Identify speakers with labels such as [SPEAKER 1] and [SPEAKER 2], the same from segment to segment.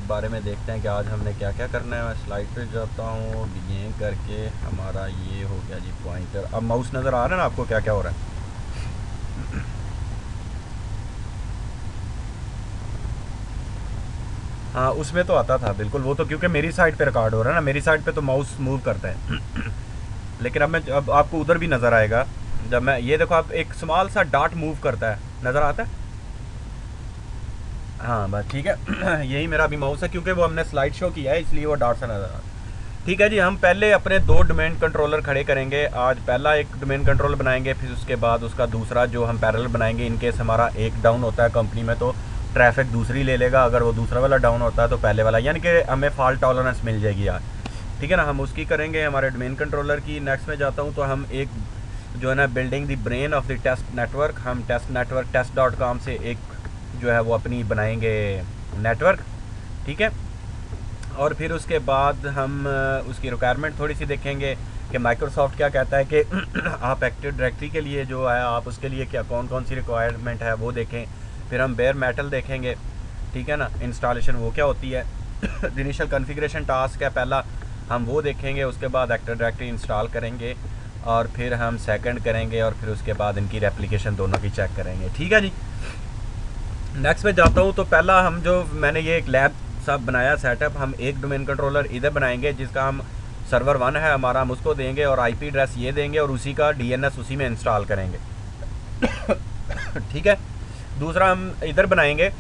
[SPEAKER 1] बारे में देखते हैं कि आज हमने क्या क्या करना है। मैं स्लाइड पे जाता हूँ, ये करके हमारा ये हो गया जी पॉइंटर। अब माउस नज़र आ रहा है ना आपको क्या क्या हो रहा है? हाँ उसमें तो आता था बिल्कुल, वो तो क्योंकि मेरी साइड पे रिकॉर्ड हो रहा है ना, मेरी साइड पे तो माउस मूव करता है। लेकिन अब आपको उधर भी नज़र आएगा। जब मैं ये देखो, आप एक स्मॉल सा डॉट मूव करता है, नज़र आता है। हाँ बस ठीक है। यही मेरा अभी माउस है, क्योंकि वो हमने स्लाइड शो किया है इसलिए वो डॉट सा नज़र आ रहा है। ठीक है जी, हम पहले अपने दो डोमेन कंट्रोलर खड़े करेंगे। आज पहला एक डोमेन कंट्रोलर बनाएंगे, फिर उसके बाद उसका दूसरा जो हम पैरेलल बनाएंगे। इनकेस हमारा एक डाउन होता है कंपनी में तो ट्रैफिक दूसरी ले लेगा, अगर वो दूसरा वाला डाउन होता है तो पहले वाला, यानी कि हमें फॉल्ट टॉलरेंस मिल जाएगी यार। ठीक है ना, हम उसकी करेंगे हमारे डोमेन कंट्रोलर की। नेक्स्ट में जाता हूँ तो हम एक जो है ना building the brain of the test network, हम टेस्ट नेटवर्क test.com से एक जो है वो अपनी बनाएंगे नेटवर्क। ठीक है, और फिर उसके बाद हम उसकी रिक्वायरमेंट थोड़ी सी देखेंगे कि माइक्रोसॉफ्ट क्या कहता है कि आप एक्टिव डायरेक्टरी के लिए जो है आप उसके लिए क्या कौन कौन सी रिक्वायरमेंट है वो देखें। फिर हम बेयर मेटल देखेंगे। ठीक है ना, इंस्टॉलेशन वो क्या होती है। इनिशियल कॉन्फ़िगरेशन टास्क है पहला, हम वो देखेंगे। उसके बाद एक्टिव डायरेक्टरी इंस्टॉल करेंगे और फिर हम सेकंड करेंगे और फिर उसके बाद इनकी रेप्लिकेशन दोनों की चेक करेंगे। ठीक है जी, नेक्स्ट पे जाता हूँ तो पहला हम जो मैंने ये एक लैब सब बनाया सेटअप, हम एक डोमेन कंट्रोलर इधर बनाएंगे जिसका हम सर्वर 1 है हमारा, हम उसको देंगे और आईपी एड्रेस ये देंगे और उसी का डीएनएस उसी में इंस्टॉल करेंगे। ठीक है, दूसरा हम इधर बनाएंगे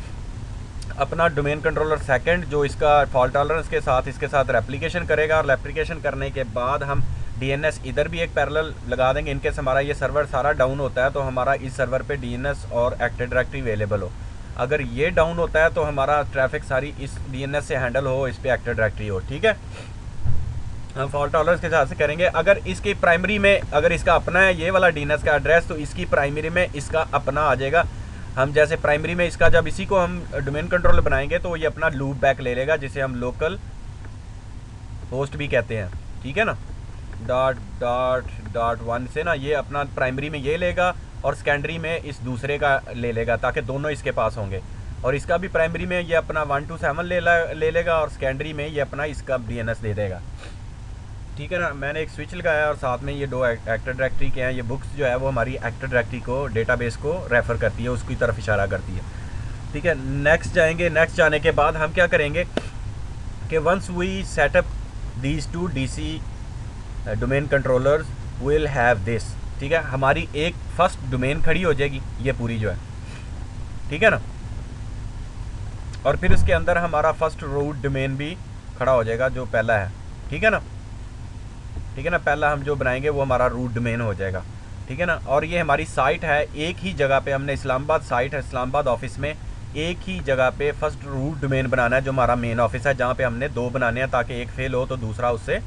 [SPEAKER 1] अपना डोमेन कंट्रोलर सेकंड, जो इसका फॉल्ट टॉलरेंस के साथ इसके साथ रेप्लिकेशन करेगा। और रेप्लिकेशन करने के बाद हम डीएनएस इधर भी एक पैरेलल लगा देंगे। इनकेस हमारा ये सर्वर सारा डाउन होता है तो हमारा इस सर्वर पे डीएनएस और एक्टिव डायरेक्टरी अवेलेबल हो। अगर ये डाउन होता है तो हमारा ट्रैफिक सारी इस डीएनएस से हैंडल हो, इस पे एक्टिव डायरेक्टरी हो। ठीक है, हम फॉल्ट टॉलरेंस के हिसाब से करेंगे। अगर इसकी प्राइमरी में अगर इसका अपना है ये वाला डीएनएस का एड्रेस, तो इसकी प्राइमरी में इसका अपना आ जाएगा। हम जैसे प्राइमरी में इसका जब इसी को हम डोमेन कंट्रोलर बनाएंगे तो ये अपना लूप बैक ले लेगा, जिसे हम लोकल होस्ट भी कहते हैं। ठीक है ना, डॉट डॉट डॉट 1 से ना ये अपना प्राइमरी में ये लेगा और सेकेंडरी में इस दूसरे का ले लेगा, ताकि दोनों इसके पास होंगे। और इसका भी प्राइमरी में ये अपना 127 ले लेगा और सेकेंडरी में ये अपना इसका डीएनएस दे देगा। ठीक है ना, मैंने एक स्विच लगाया और साथ में ये दो एक्टिव डायरेक्टरी के हैं। ये बुक्स जो है वो हमारी एक्टिव डायरेक्टरी को डेटाबेस को रेफ़र करती है, उसकी तरफ इशारा करती है। ठीक है, नेक्स्ट जाएंगे। नेक्स्ट जाने के बाद हम क्या करेंगे कि once we set up these two DC domain controllers will have this. ठीक है, हमारी एक फर्स्ट डोमेन खड़ी हो जाएगी ये पूरी जो है। ठीक है ना, और फिर उसके अंदर हमारा फर्स्ट रूट डोमेन भी खड़ा हो जाएगा जो पहला है। ठीक है ना, ठीक है ना, पहला हम जो बनाएंगे वो हमारा रूट डोमेन हो जाएगा। ठीक है ना, और ये हमारी साइट है एक ही जगह पे, हमने इस्लामाबाद साइट है, इस्लामाबाद ऑफिस में एक ही जगह पे फर्स्ट रूट डोमेन बनाना है जो हमारा मेन ऑफिस है, जहाँ पे हमने दो बनाने हैं ताकि एक फेल हो तो दूसरा उससे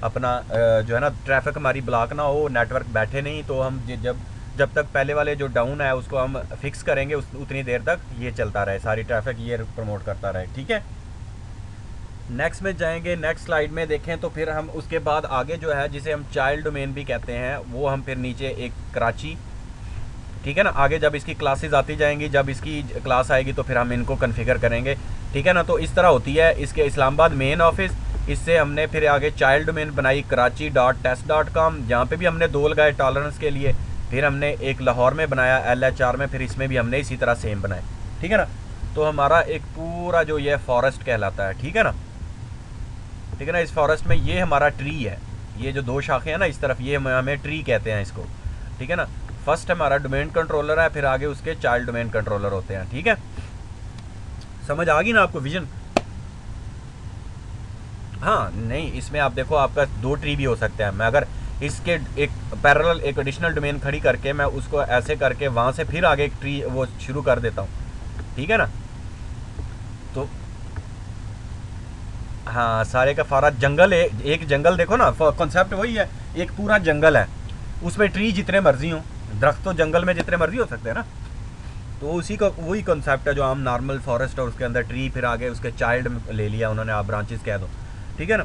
[SPEAKER 1] अपना जो है ना ट्रैफिक हमारी ब्लॉक ना हो, नेटवर्क बैठे नहीं। तो हम जब तक पहले वाले जो डाउन है उसको हम फिक्स करेंगे उतनी देर तक ये चलता रहे, सारी ट्रैफिक ये प्रमोट करता रहे। ठीक है, नेक्स्ट में जाएंगे। नेक्स्ट स्लाइड में देखें तो फिर हम उसके बाद आगे जो है जिसे हम चाइल्ड डोमेन भी कहते हैं वो हम फिर नीचे एक कराची। ठीक है ना, आगे जब इसकी क्लासेस आती जाएंगी, जब इसकी क्लास आएगी तो फिर हम इनको कन्फिगर करेंगे। ठीक है ना, तो इस तरह होती है इसके इस्लामाबाद मेन ऑफिस। इससे हमने फिर आगे चाइल्ड डोमेन बनाई Karachi.test.com, जहाँ पे भी हमने दो लगाए टॉलरेंस के लिए। फिर हमने एक लाहौर में बनाया LHR में, फिर इसमें भी हमने इसी तरह सेम बनाए। ठीक है ना, तो हमारा एक पूरा जो ये फॉरेस्ट कहलाता है। ठीक है ना, ठीक है ना, इस फॉरेस्ट में ये हमारा ट्री है, ये जो दो शाखें हैं ना इस तरफ, ये हमें ट्री कहते हैं इसको। ठीक है ना, फर्स्ट हमारा डोमेन कंट्रोलर है, फिर आगे उसके चाइल्ड डोमेन कंट्रोलर होते हैं। ठीक है, समझ आ गई ना आपको विजन? हाँ नहीं, इसमें आप देखो आपका दो ट्री भी हो सकते हैं। मैं अगर इसके एक पैरेलल एक एडिशनल डोमेन खड़ी करके मैं उसको ऐसे करके वहाँ से फिर आगे एक ट्री वो शुरू कर देता हूँ। ठीक है ना, तो हाँ सारे का सारा जंगल है, एक जंगल देखो ना, कॉन्सेप्ट वही है, एक पूरा जंगल है उसमें ट्री जितने मर्जी हों, दरख्त तो जंगल में जितने मर्जी हो सकते हैं ना। तो उसी का वही कॉन्सेप्ट है जो हम नॉर्मल फॉरेस्ट और उसके अंदर ट्री, फिर आगे उसके चाइल्ड ले लिया उन्होंने, आप ब्रांचेस कह दो। ठीक है ना,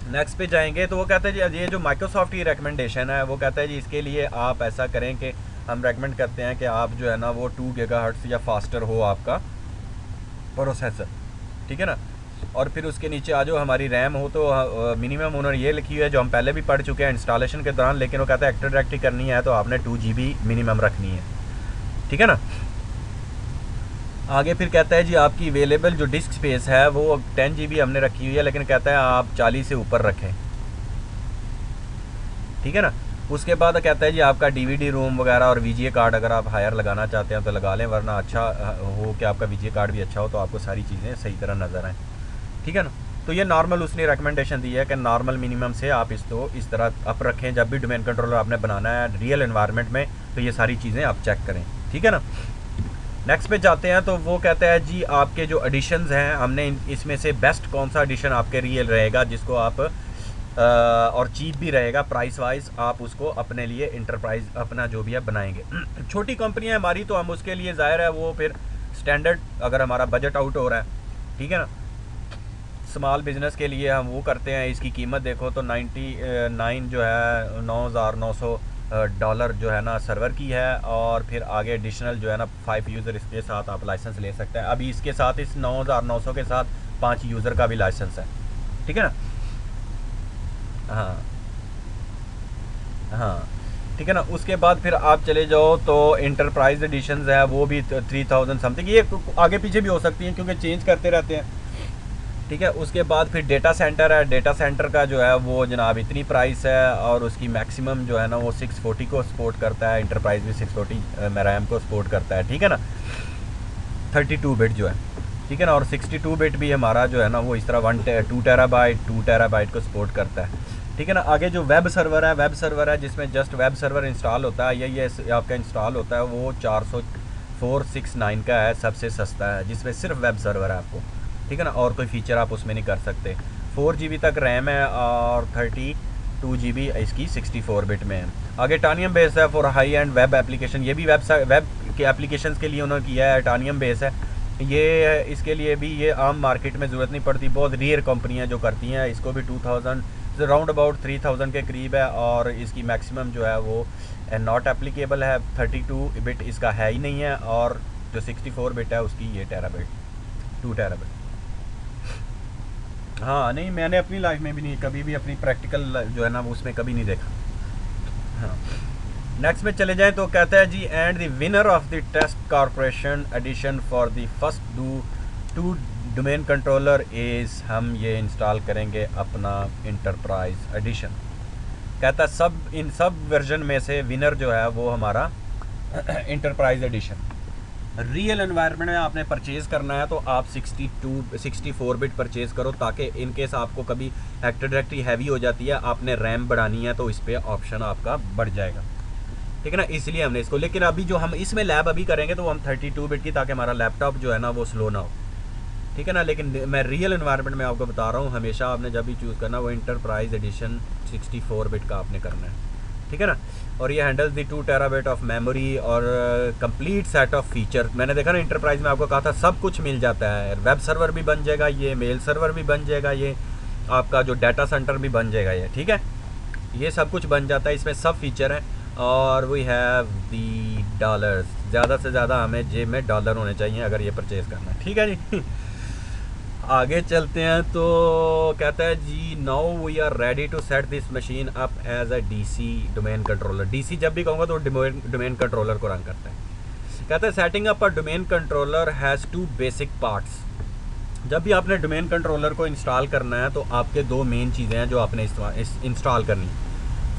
[SPEAKER 1] नेक्स्ट पे जाएंगे तो वो कहते हैं जी ये जो माइक्रोसॉफ्ट की रिकमेंडेशन है वो कहता है जी इसके लिए आप ऐसा करें कि हम रेकमेंड करते हैं कि आप जो है ना वो 2 गीगाहर्ट्ज़ या फास्टर हो आपका प्रोसेसर। ठीक है ना। और फिर उसके नीचे आ जाओ, हमारी रैम हो तो मिनिमम उन्होंने ये लिखी हुई है जो हम पहले भी पढ़ चुके हैं इंस्टॉलेशन के दौरान, लेकिन वो कहता है एक्टिव डायरेक्टरी करनी है तो आपने 2 GB मिनिमम रखनी है, ठीक है ना। आगे फिर कहता है जी आपकी अवेलेबल जो डिस्क स्पेस है वो 10 GB हमने रखी हुई है, लेकिन कहता है आप 40 से ऊपर रखें, ठीक है ना। उसके बाद कहता है जी आपका DVD रूम वगैरह और VGA कार्ड अगर आप हायर लगाना चाहते हैं तो लगा लें, वरना अच्छा हो कि आपका VGA कार्ड भी अच्छा हो तो आपको सारी चीज़ें सही तरह नज़र आएँ, ठीक है ना। तो ये नॉर्मल उसने रिकमेंडेशन दी है कि नॉर्मल मिनिमम से आप इसको इस तरह अप रखें। जब भी डोमेन कंट्रोलर आपने बनाना है रियल एनवायरनमेंट में तो ये सारी चीज़ें आप चेक करें, ठीक है ना। नेक्स्ट पे जाते हैं तो वो कहता है जी आपके जो एडिशंस हैं हमने इसमें से बेस्ट कौन सा एडिशन आपके रियल रहेगा जिसको आप और चीप भी रहेगा प्राइस वाइज, आप उसको अपने लिए इंटरप्राइज अपना जो भी है बनाएंगे। छोटी कंपनी है हमारी तो हम उसके लिए ज़ाहिर है वो फिर स्टैंडर्ड अगर हमारा बजट आउट हो रहा है, ठीक है ना। स्मॉल बिज़नेस के लिए हम वो करते हैं, इसकी कीमत देखो तो 99 जो है $9,900 जो है ना सर्वर की है, और फिर आगे एडिशनल जो है ना 5 यूज़र इसके साथ आप लाइसेंस ले सकते हैं। अभी इसके साथ इस 9,900 के साथ 5 यूज़र का भी लाइसेंस है, ठीक है ना। हाँ हाँ, ठीक है ना। उसके बाद फिर आप चले जाओ तो इंटरप्राइज एडिशंस है वो भी 3000 समथिंग, ये आगे पीछे भी हो सकती हैं क्योंकि चेंज करते रहते हैं, ठीक है। उसके बाद फिर डेटा सेंटर है, डेटा सेंटर का जो है वो जनाब इतनी प्राइस है और उसकी मैक्सिमम जो है ना वो 640 को सपोर्ट करता है, इंटरप्राइज भी 640 रैम को सपोर्ट करता है, ठीक है ना। 32 बिट जो है, ठीक है ना। और 62 बिट भी हमारा जो है ना वो इस तरह 2 टेराबाइट को सपोर्ट करता है, ठीक है ना। आगे जो वेब सर्वर है, वेब सर्वर है जिसमें जस्ट वेब सर्वर इंस्टॉल होता है, ये आपका इंस्टॉल होता है, वो 469 का है, सबसे सस्ता है, जिसमें सिर्फ वेब सर्वर है आपको, ठीक है ना। और कोई फीचर आप उसमें नहीं कर सकते। 4 GB तक रैम है और 32 GB इसकी 64 बिट में है। आगे टानियम बेस है for high and web application, ये भी वेब के एप्लीकेशन के लिए उन्होंने किया है, टानियम बेस है ये। इसके लिए भी ये आम मार्केट में ज़रूरत नहीं पड़ती, बहुत रेयर कंपनियां जो करती हैं। इसको भी 2000 राउंड अबाउट 3000 के करीब है, और इसकी मैक्सिमम जो है वो नॉट एप्लीकेबल है, 32 बिट इसका है ही नहीं है, और जो 64 बिट है उसकी ये टेराबिट 2 टेराबिट। हाँ नहीं, मैंने अपनी लाइफ में भी नहीं कभी भी अपनी प्रैक्टिकल जो है ना वो उसमें कभी नहीं देखा। हाँ, नेक्स्ट में चले जाएं तो कहता है जी and the winner of the test corporation edition for the first 2 domain controller is, हम ये इंस्टॉल करेंगे अपना इंटरप्राइज एडिशन। कहता है इन सब वर्जन में से विनर जो है वो हमारा इंटरप्राइज एडिशन। रियल एनवायरनमेंट में आपने परचेज़ करना है तो आप 64 बिट परचेज़ करो, ताकि इन केस आपको कभी एक्टिव डायरेक्टरी हैवी हो जाती है, आपने रैम बढ़ानी है तो इस पर ऑप्शन आपका बढ़ जाएगा, ठीक है ना। इसलिए हमने इसको, लेकिन अभी जो हम इसमें लैब अभी करेंगे तो हम 32 बिट की, ताकि हमारा लैपटॉप जो है ना वो स्लो ना हो, ठीक है ना। लेकिन मैं रियल एनवायरनमेंट में आपको बता रहा हूँ, हमेशा आपने जब भी चूज़ करना वो इंटरप्राइज एडिशन 64 बिट का आपने करना है, ठीक है ना। और ये handles the 2 terabyte of memory और कंप्लीट सेट ऑफ फीचर। मैंने देखा ना इंटरप्राइज में आपको कहा था सब कुछ मिल जाता है, वेब सर्वर भी बन जाएगा, ये मेल सर्वर भी बन जाएगा, ये आपका जो डाटा सेंटर भी बन जाएगा, ये ठीक है, ये सब कुछ बन जाता है, इसमें सब फीचर हैं। और वी हैव दी डॉलर्स, ज़्यादा से ज़्यादा हमें जेब में डॉलर होने चाहिए अगर ये परचेज़ करना है, ठीक है जी। आगे चलते हैं तो कहता है जी now we are ready to set this machine up as a DC domain controller. DC जब भी कहूँगा तो डोमेन कंट्रोलर को रन करता है। कहता है setting up a domain controller has 2 basic parts. जब भी आपने डोमेन कंट्रोलर को इंस्टॉल करना है तो आपके 2 मेन चीज़ें हैं जो आपने इंस्टॉल करनी है।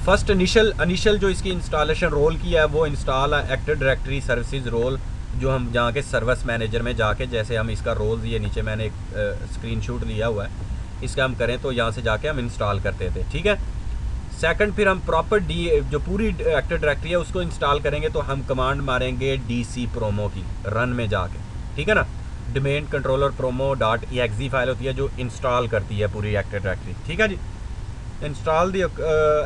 [SPEAKER 1] फर्स्ट इनिशियल जो इसकी इंस्टॉलेशन रोल किया है वो install active directory services role, जो हम जहाँ के सर्विस मैनेजर में जाके, जैसे हम इसका रोल ये नीचे मैंने एक स्क्रीनशॉट लिया हुआ है, इसका हम करें तो यहाँ से जाके हम इंस्टॉल करते थे, ठीक है। सेकंड फिर हम प्रॉपर जो पूरी एक्टिव डायरेक्टरी है उसको इंस्टॉल करेंगे तो हम कमांड मारेंगे DC प्रोमो की रन में जाके, ठीक है ना। डोमेन कंट्रोलर promo.exe फाइल होती है जो इंस्टॉल करती है पूरी एक्टिव डायरेक्टरी, ठीक है जी। Install the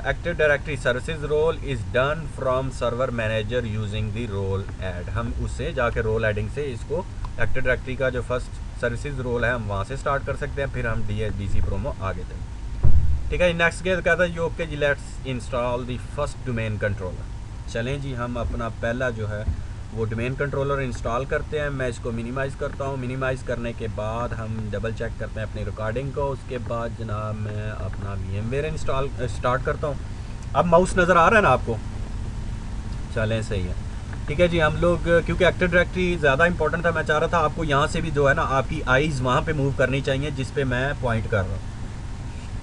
[SPEAKER 1] active directory services role is done from server manager using the role add. हम उससे जाके रोल एडिंग से इसको एक्टिव डायरेक्टरी का जो फर्स्ट सर्विसेज रोल है हम वहाँ से स्टार्ट कर सकते हैं, फिर हम DC प्रोमो आगे चलें, ठीक है। नेक्स्ट केस कहता है ओके जी let's install the first domain controller. चलें जी, हम अपना पहला जो है वो डोमेन कंट्रोलर इंस्टॉल करते हैं। मैं इसको मिनिमाइज़ करता हूँ। मिनिमाइज़ करने के बाद हम डबल चेक करते हैं अपनी रिकॉर्डिंग को। उसके बाद जनाब मैं अपना VMware इंस्टॉल स्टार्ट करता हूँ। अब माउस नज़र आ रहा है ना आपको? चलें, सही है। ठीक है जी, हम लोग क्योंकि एक्टिव डायरेक्टरी ज़्यादा इंपॉर्टेंट था, मैं चाह रहा था आपको यहाँ से भी जो है ना आपकी आइज़ वहाँ पे मूव करनी चाहिए जिस पे मैं पॉइंट कर रहा हूँ।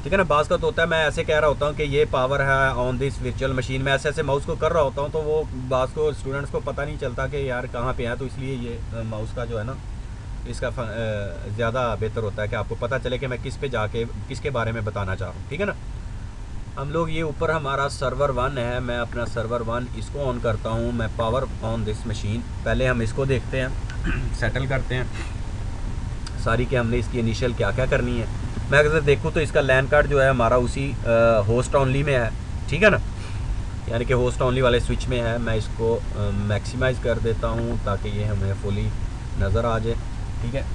[SPEAKER 1] ठीक है ना, बाज़ का तो होता है मैं ऐसे कह रहा होता हूँ कि ये पावर है ऑन दिस वर्चुअल मशीन, में ऐसे ऐसे माउस को कर रहा होता हूँ, तो वो बाज़ को स्टूडेंट्स को पता नहीं चलता कि यार कहाँ पे है, तो इसलिए ये माउस का जो है ना इसका ज़्यादा बेहतर होता है कि आपको पता चले कि मैं किस पे जाके किसके बारे में बताना चाह रहा हूँ। ठीक है ना, हम लोग ये ऊपर हमारा सर्वर 1 है, मैं अपना सर्वर 1 इसको ऑन करता हूँ। मैं पावर ऑन दिस मशीन, पहले हम इसको देखते हैं सेटल करते हैं सारी कि हमने इसकी इनिशियल क्या क्या करनी है। मैं अगर देखूँ तो इसका लैन कार्ड जो है हमारा उसी होस्ट ऑनली में है। ठीक है ना, यानी कि होस्ट ऑनली वाले स्विच में है। मैं इसको मैक्सिमाइज़ कर देता हूँ ताकि ये हमें फुली नज़र आ जाए। ठीक है,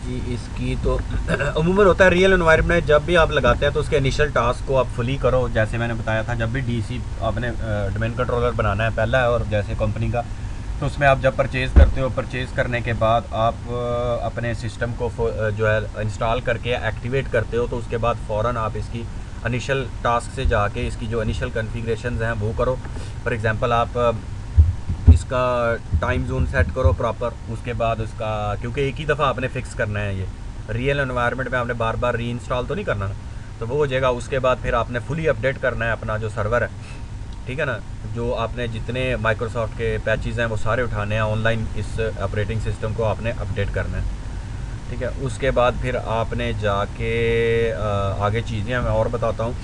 [SPEAKER 1] जी इसकी तो अमूमन होता है रियल एनवायरनमेंट में जब भी आप लगाते हैं तो उसके इनिशियल टास्क को आप फुली करो। जैसे मैंने बताया था, जब भी डीसी आपने डोमेन कंट्रोलर बनाना है पहला है, और जैसे कंपनी का, तो उसमें आप जब परचेज़ करते हो, परचेज़ करने के बाद आप अपने सिस्टम को जो है इंस्टॉल करके एक्टिवेट करते हो, तो उसके बाद फ़ौरन आप इसकी इनिशियल टास्क से जाके इसकी जो इनिशियल कॉन्फ़िगरेशंस हैं वो करो। फॉर एग्ज़ाम्पल आप इसका टाइम जोन सेट करो प्रॉपर। उसके बाद उसका, क्योंकि एक ही दफ़ा आपने फ़िक्स करना है, ये रियल एनवायरनमेंट में आपने बार बार री इंस्टॉल तो नहीं करना ना, तो वो हो जाएगा। उसके बाद फिर आपने फुली अपडेट करना है अपना जो सर्वर है। ठीक है ना, जो आपने जितने माइक्रोसॉफ्ट के पैचेज़ हैं वो सारे उठाने हैं ऑनलाइन, इस ऑपरेटिंग सिस्टम को आपने अपडेट करना है। ठीक है, उसके बाद फिर आपने जाके आगे चीज़ें मैं और बताता हूँ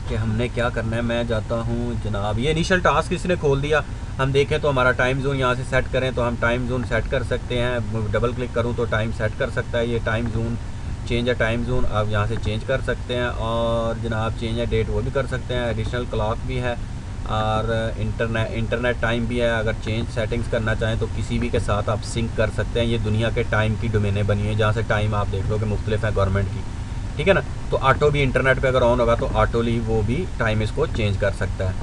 [SPEAKER 1] कि हमने क्या करना है। मैं जाता हूँ जनाब, ये इनिशियल टास्क इसने खोल दिया। हम देखें तो हमारा टाइम जोन यहाँ से सेट करें तो हम टाइम जोन सेट कर सकते हैं। डबल क्लिक करूँ तो टाइम सेट कर सकता है ये टाइम जोन। चेंज है टाइम जोन, आप यहाँ से चेंज कर सकते हैं। और जनाब चेंज है डेट, वो भी कर सकते हैं। एडिशनल क्लॉक भी है और इंटरनेट टाइम भी है। अगर चेंज सेटिंग्स करना चाहें तो किसी भी के साथ आप सिंक कर सकते हैं। ये दुनिया के टाइम की डोमेनें बनी है जहाँ से टाइम आप देख लो कि मुख्तलिफ है गवर्नमेंट की। ठीक है ना, तो ऑटो भी इंटरनेट पे अगर ऑन होगा तो ऑटोली वो भी टाइम इसको चेंज कर सकता है।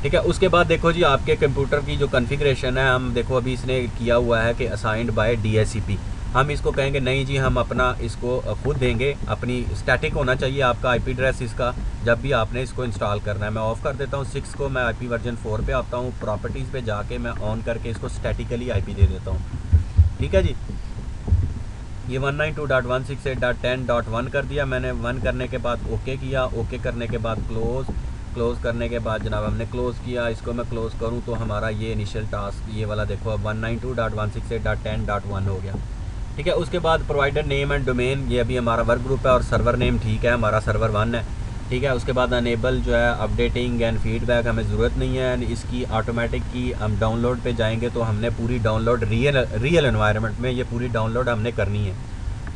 [SPEAKER 1] ठीक है, उसके बाद देखो जी आपके कंप्यूटर की जो कॉन्फ़िगरेशन है, हम देखो अभी इसने किया हुआ है कि असाइंड बाय DHCP। हम इसको कहेंगे नहीं जी, हम अपना इसको खुद देंगे। अपनी स्टैटिक होना चाहिए आपका IP एड्रेस इसका जब भी आपने इसको इंस्टॉल करना है। मैं ऑफ़ कर देता हूँ 6 को, मैं IP वर्जन 4 पे आता हूँ। प्रॉपर्टीज़ पे जाके मैं ऑन करके इसको स्टैटिकली IP दे देता हूँ। ठीक है जी, ये 192.168.10.1 कर दिया मैंने। 1 करने के बाद ओके किया, ओके करने के बाद क्लोज़ करने के बाद जनाब हमने क्लोज़ किया। इसको मैं क्लोज़ करूं तो हमारा ये इनिशियल टास्क ये वाला देखो अब 192.168.10.1 हो गया। ठीक है, उसके बाद प्रोवाइडर नेम एंड डोमेन, ये अभी हमारा वर्क ग्रुप है और सर्वर नेम ठीक है, हमारा सर्वर 1 है। ठीक है, उसके बाद अनेबल जो है अपडेटिंग एंड फीडबैक हमें ज़रूरत नहीं है इसकी। ऑटोमेटिक की हम डाउनलोड पे जाएंगे तो हमने पूरी डाउनलोड रियल एनवायरनमेंट में ये पूरी डाउनलोड हमने करनी है।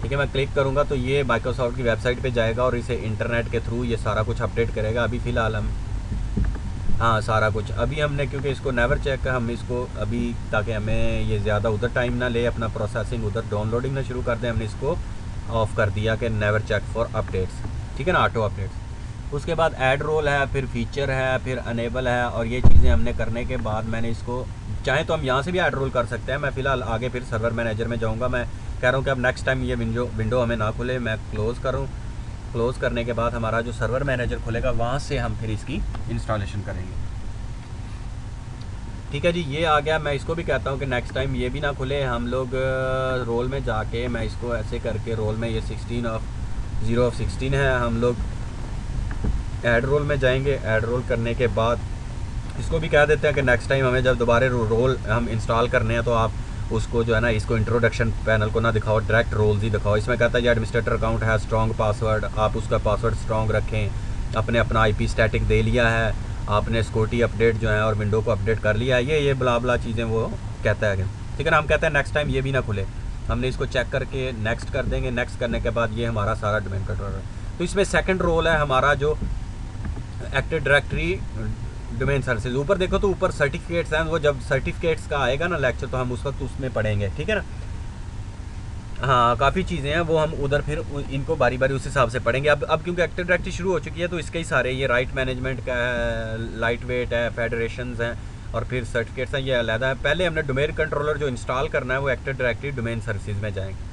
[SPEAKER 1] ठीक है, मैं क्लिक करूँगा तो ये माइक्रोसॉफ्ट की वेबसाइट पे जाएगा और इसे इंटरनेट के थ्रू ये सारा कुछ अपडेट करेगा। अभी फ़िलहाल हम हाँ सारा कुछ अभी हमने, क्योंकि इसको नेवर चेक हम इसको अभी, ताकि हमें ये ज़्यादा उधर टाइम ना ले, अपना प्रोसेसिंग उधर डाउनलोडिंग ना शुरू कर दें, हमने इसको ऑफ़ कर दिया कि नेवर चेक फॉर अपडेट्स। ठीक है ना, ऑटो अपडेट्स। उसके बाद ऐड रोल है, फिर फीचर है, फिर अनेबल है, और ये चीज़ें हमने करने के बाद मैंने इसको, चाहे तो हम यहाँ से भी ऐड रोल कर सकते हैं। मैं फ़िलहाल आगे फिर सर्वर मैनेजर में जाऊँगा। मैं कह रहा हूँ कि अब नेक्स्ट टाइम ये विंडो हमें ना खुले, मैं क्लोज़ करूँ। क्लोज़ करने के बाद हमारा जो सर्वर मैनेजर खुलेगा वहाँ से हम फिर इसकी इंस्टॉलेशन करेंगे। ठीक है जी, ये आ गया। मैं इसको भी कहता हूँ कि नेक्स्ट टाइम ये भी ना खुले। हम लोग रोल में जाके, मैं इसको ऐसे करके रोल में, ये 0 of 16 है, हम लोग ऐड रोल में जाएंगे। ऐड रोल करने के बाद इसको भी कह देते हैं कि नेक्स्ट टाइम हमें जब दोबारा रोल हम इंस्टॉल करने हैं तो आप उसको जो है ना, इसको इंट्रोडक्शन पैनल को ना दिखाओ, डायरेक्ट रोल्स ही दिखाओ। इसमें कहता है ये एडमिनिस्ट्रेटर अकाउंट है स्ट्रॉन्ग पासवर्ड, आप उसका पासवर्ड स्ट्रॉन्ग रखें, अपने अपना IP स्टैटिक दे लिया है, आपने सिक्योरिटी अपडेट जो है और विंडो को अपडेट कर लिया है, ये बला बला चीज़ें वो कहता है। ठीक है ना, हम कहते हैं नेक्स्ट टाइम ये भी ना खुले, हमने इसको चेक करके नेक्स्ट कर देंगे। नेक्स्ट करने के बाद ये हमारा सारा डोमेन कंट्रोलर है। तो इसमें सेकंड रोल है हमारा जो एक्टिव डायरेक्टरी डोमेन सर्विसेज। ऊपर देखो तो ऊपर सर्टिफिकेट्स हैं, वो जब सर्टिफिकेट्स का आएगा ना लेक्चर तो हम उस वक्त उसमें पढ़ेंगे। ठीक है ना, हाँ काफ़ी चीज़ें हैं वो हम उधर फिर इनको बारी बारी उस हिसाब से पढ़ेंगे। अब क्योंकि एक्टिव डायरेक्टरी शुरू हो चुकी है तो इसके ही सारे ये राइट मैनेजमेंट का है, लाइट वेट है, फेडरेशंस हैं और फिर सर्टिफिकेट्स हैं, ये अलहदा है। पहले हमने डोमेन कंट्रोलर जो इंस्टॉल करना है वो एक्टिव डायरेक्टरी डोमेन सर्विसेज में जाएंगे।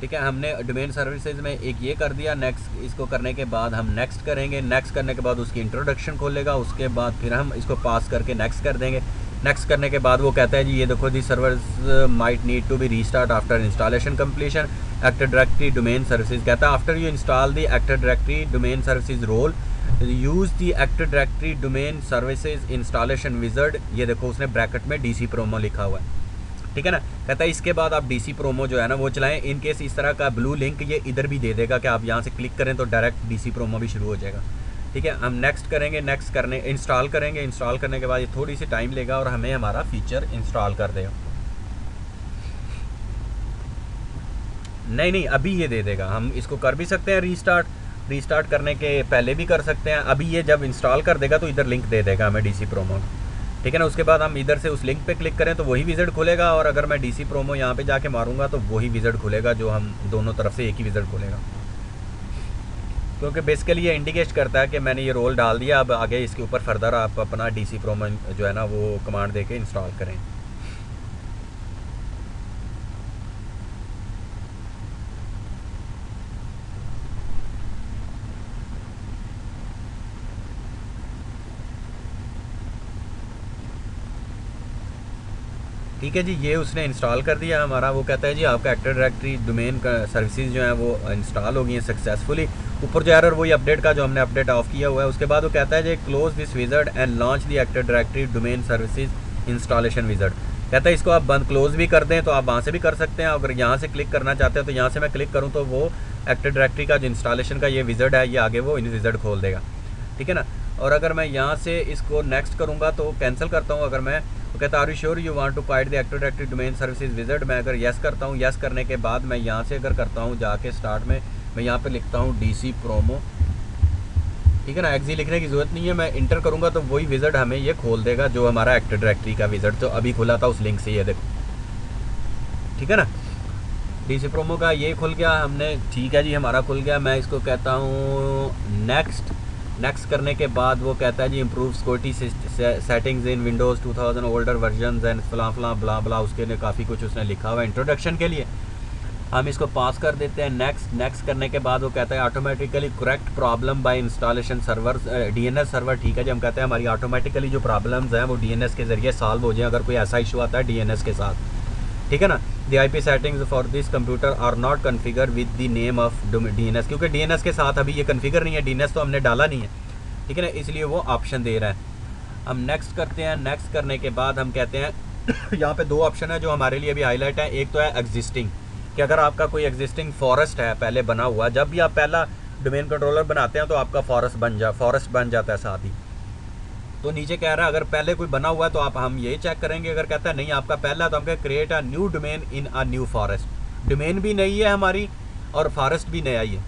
[SPEAKER 1] ठीक है, हमने डोमेन सर्विसेज में एक ये कर दिया। नेक्स्ट इसको करने के बाद हम नेक्स्ट करेंगे। नेक्स्ट करने के बाद उसकी इंट्रोडक्शन खोलेगा, उसके बाद फिर हम इसको पास करके नेक्स्ट कर देंगे। नेक्स्ट करने के बाद वो कहता है जी ये देखो the servers might need to be restart after installation completion active directory domain services. कहता है after you install the active directory domain services role use the active directory domain services installation wizard. ये देखो उसने bracket में DC promo लिखा हुआ है। ठीक है ना, कहता है इसके बाद आप DC प्रोमो जो है ना वो चलाएं। इन केस इस तरह का ब्लू लिंक ये इधर भी दे देगा कि आप यहाँ से क्लिक करें तो डायरेक्ट DC प्रोमो भी शुरू हो जाएगा। ठीक है, हम नेक्स्ट करेंगे। नेक्स्ट करने इंस्टॉल करेंगे। इंस्टॉल करने के बाद ये थोड़ी सी टाइम लेगा और हमें हमारा फीचर इंस्टॉल कर देगा। नहीं अभी ये दे देगा, हम इसको कर भी सकते हैं रीस्टार्ट करने के पहले भी कर सकते हैं। अभी ये जब इंस्टॉल कर देगा तो इधर लिंक दे देगा हमें DC प्रोमो। ठीक है ना, उसके बाद हम इधर से उस लिंक पे क्लिक करें तो वही विजिट खुलेगा और अगर मैं DC प्रोमो यहाँ पे जाके मारूंगा तो वही विजिट खुलेगा, जो हम दोनों तरफ से एक ही विजिट खुलेगा। क्योंकि बेसिकली ये इंडिकेट करता है कि मैंने ये रोल डाल दिया, अब आगे इसके ऊपर फर्दर आप अपना DC प्रोमो जो है ना वो कमांड दे के इंस्टॉल करें। ठीक है जी, ये उसने इंस्टॉल कर दिया हमारा। वो कहता है जी आपका एक्टिव डायरेक्टरी डोमेन का सर्विसेज जो है वो इंस्टॉल हो गई हैं सक्सेसफुली। ऊपर जो एरर वही अपडेट का जो हमने अपडेट ऑफ किया हुआ है। उसके बाद वो कहता है जी close this wizard and launch the active directory domain services installation wizard. कहता है इसको आप बंद क्लोज भी कर दें तो आप वहाँ से भी कर सकते हैं। अगर यहाँ से क्लिक करना चाहते हैं तो यहाँ से मैं क्लिक करूँ तो वो एक्टिव डायरेक्टरी का जो इंस्टॉलेशन का ये विजर्ड है ये आगे वो इन विजर्ड खोल देगा। ठीक है ना, और अगर मैं यहाँ से इसको नेक्स्ट करूँगा तो कैंसिल करता हूँ। अगर मैं तो कहता है are you sure you want to quit the active directory domain services wizard. मैं अगर येस करता हूँ, येस करने के बाद मैं यहाँ से अगर करता हूँ जाके स्टार्ट में मैं यहाँ पे लिखता हूँ DC प्रोमो। ठीक है ना, एक्जी लिखने की ज़रूरत नहीं है, मैं इंटर करूँगा तो वही विजिट हमें ये खोल देगा जो हमारा एक्टिव डायरेक्टरी का विजिट तो अभी खुला था उस लिंक से, ये देखो। ठीक है ना, DC प्रोमो का ये खुल गया हमने। ठीक है जी, हमारा खुल गया। मैं इसको कहता हूँ नेक्स्ट करने के बाद वो कहता है जी improve security settings in Windows 2000 older version and फलां ब्ला ब्ला, उसके लिए काफ़ी कुछ उसने लिखा हुआ है इंट्रोडक्शन के लिए। हम इसको पास कर देते हैं। नेक्स्ट करने के बाद वो कहता है automatically correct problem by installation server DNS server. ठीक है जी, हम कहते हैं हमारी ऑटोमेटिकली जो प्रॉब्लम्स हैं वो DNS के ज़रिए सॉल्व हो जाए अगर कोई ऐसा इशू आता है DNS के साथ। ठीक है ना, the IP settings for this computer are not configure with the name of DNS, क्योंकि DNS के साथ अभी ये कन्फिगर नहीं है, DNS तो हमने डाला नहीं है। ठीक है ना, इसलिए वो ऑप्शन दे रहा है। हम नेक्स्ट करते हैं। नेक्स्ट करने के बाद हम कहते हैं यहाँ पे दो ऑप्शन है जो हमारे लिए अभी हाईलाइट है। एक तो है एग्जिस्टिंग, कि अगर आपका कोई एग्जिस्टिंग फॉरेस्ट है पहले बना हुआ, जब भी आप पहला डोमेन कंट्रोलर बनाते हैं तो आपका फॉरेस्ट बन जाता है साथ ही। तो नीचे कह रहा है अगर पहले कोई बना हुआ है तो आप हम यही चेक करेंगे। अगर कहता है नहीं आपका पहला, तो हम कहें create a new domain in a new forest. Domain भी नई है हमारी और फॉरेस्ट भी नया ही है।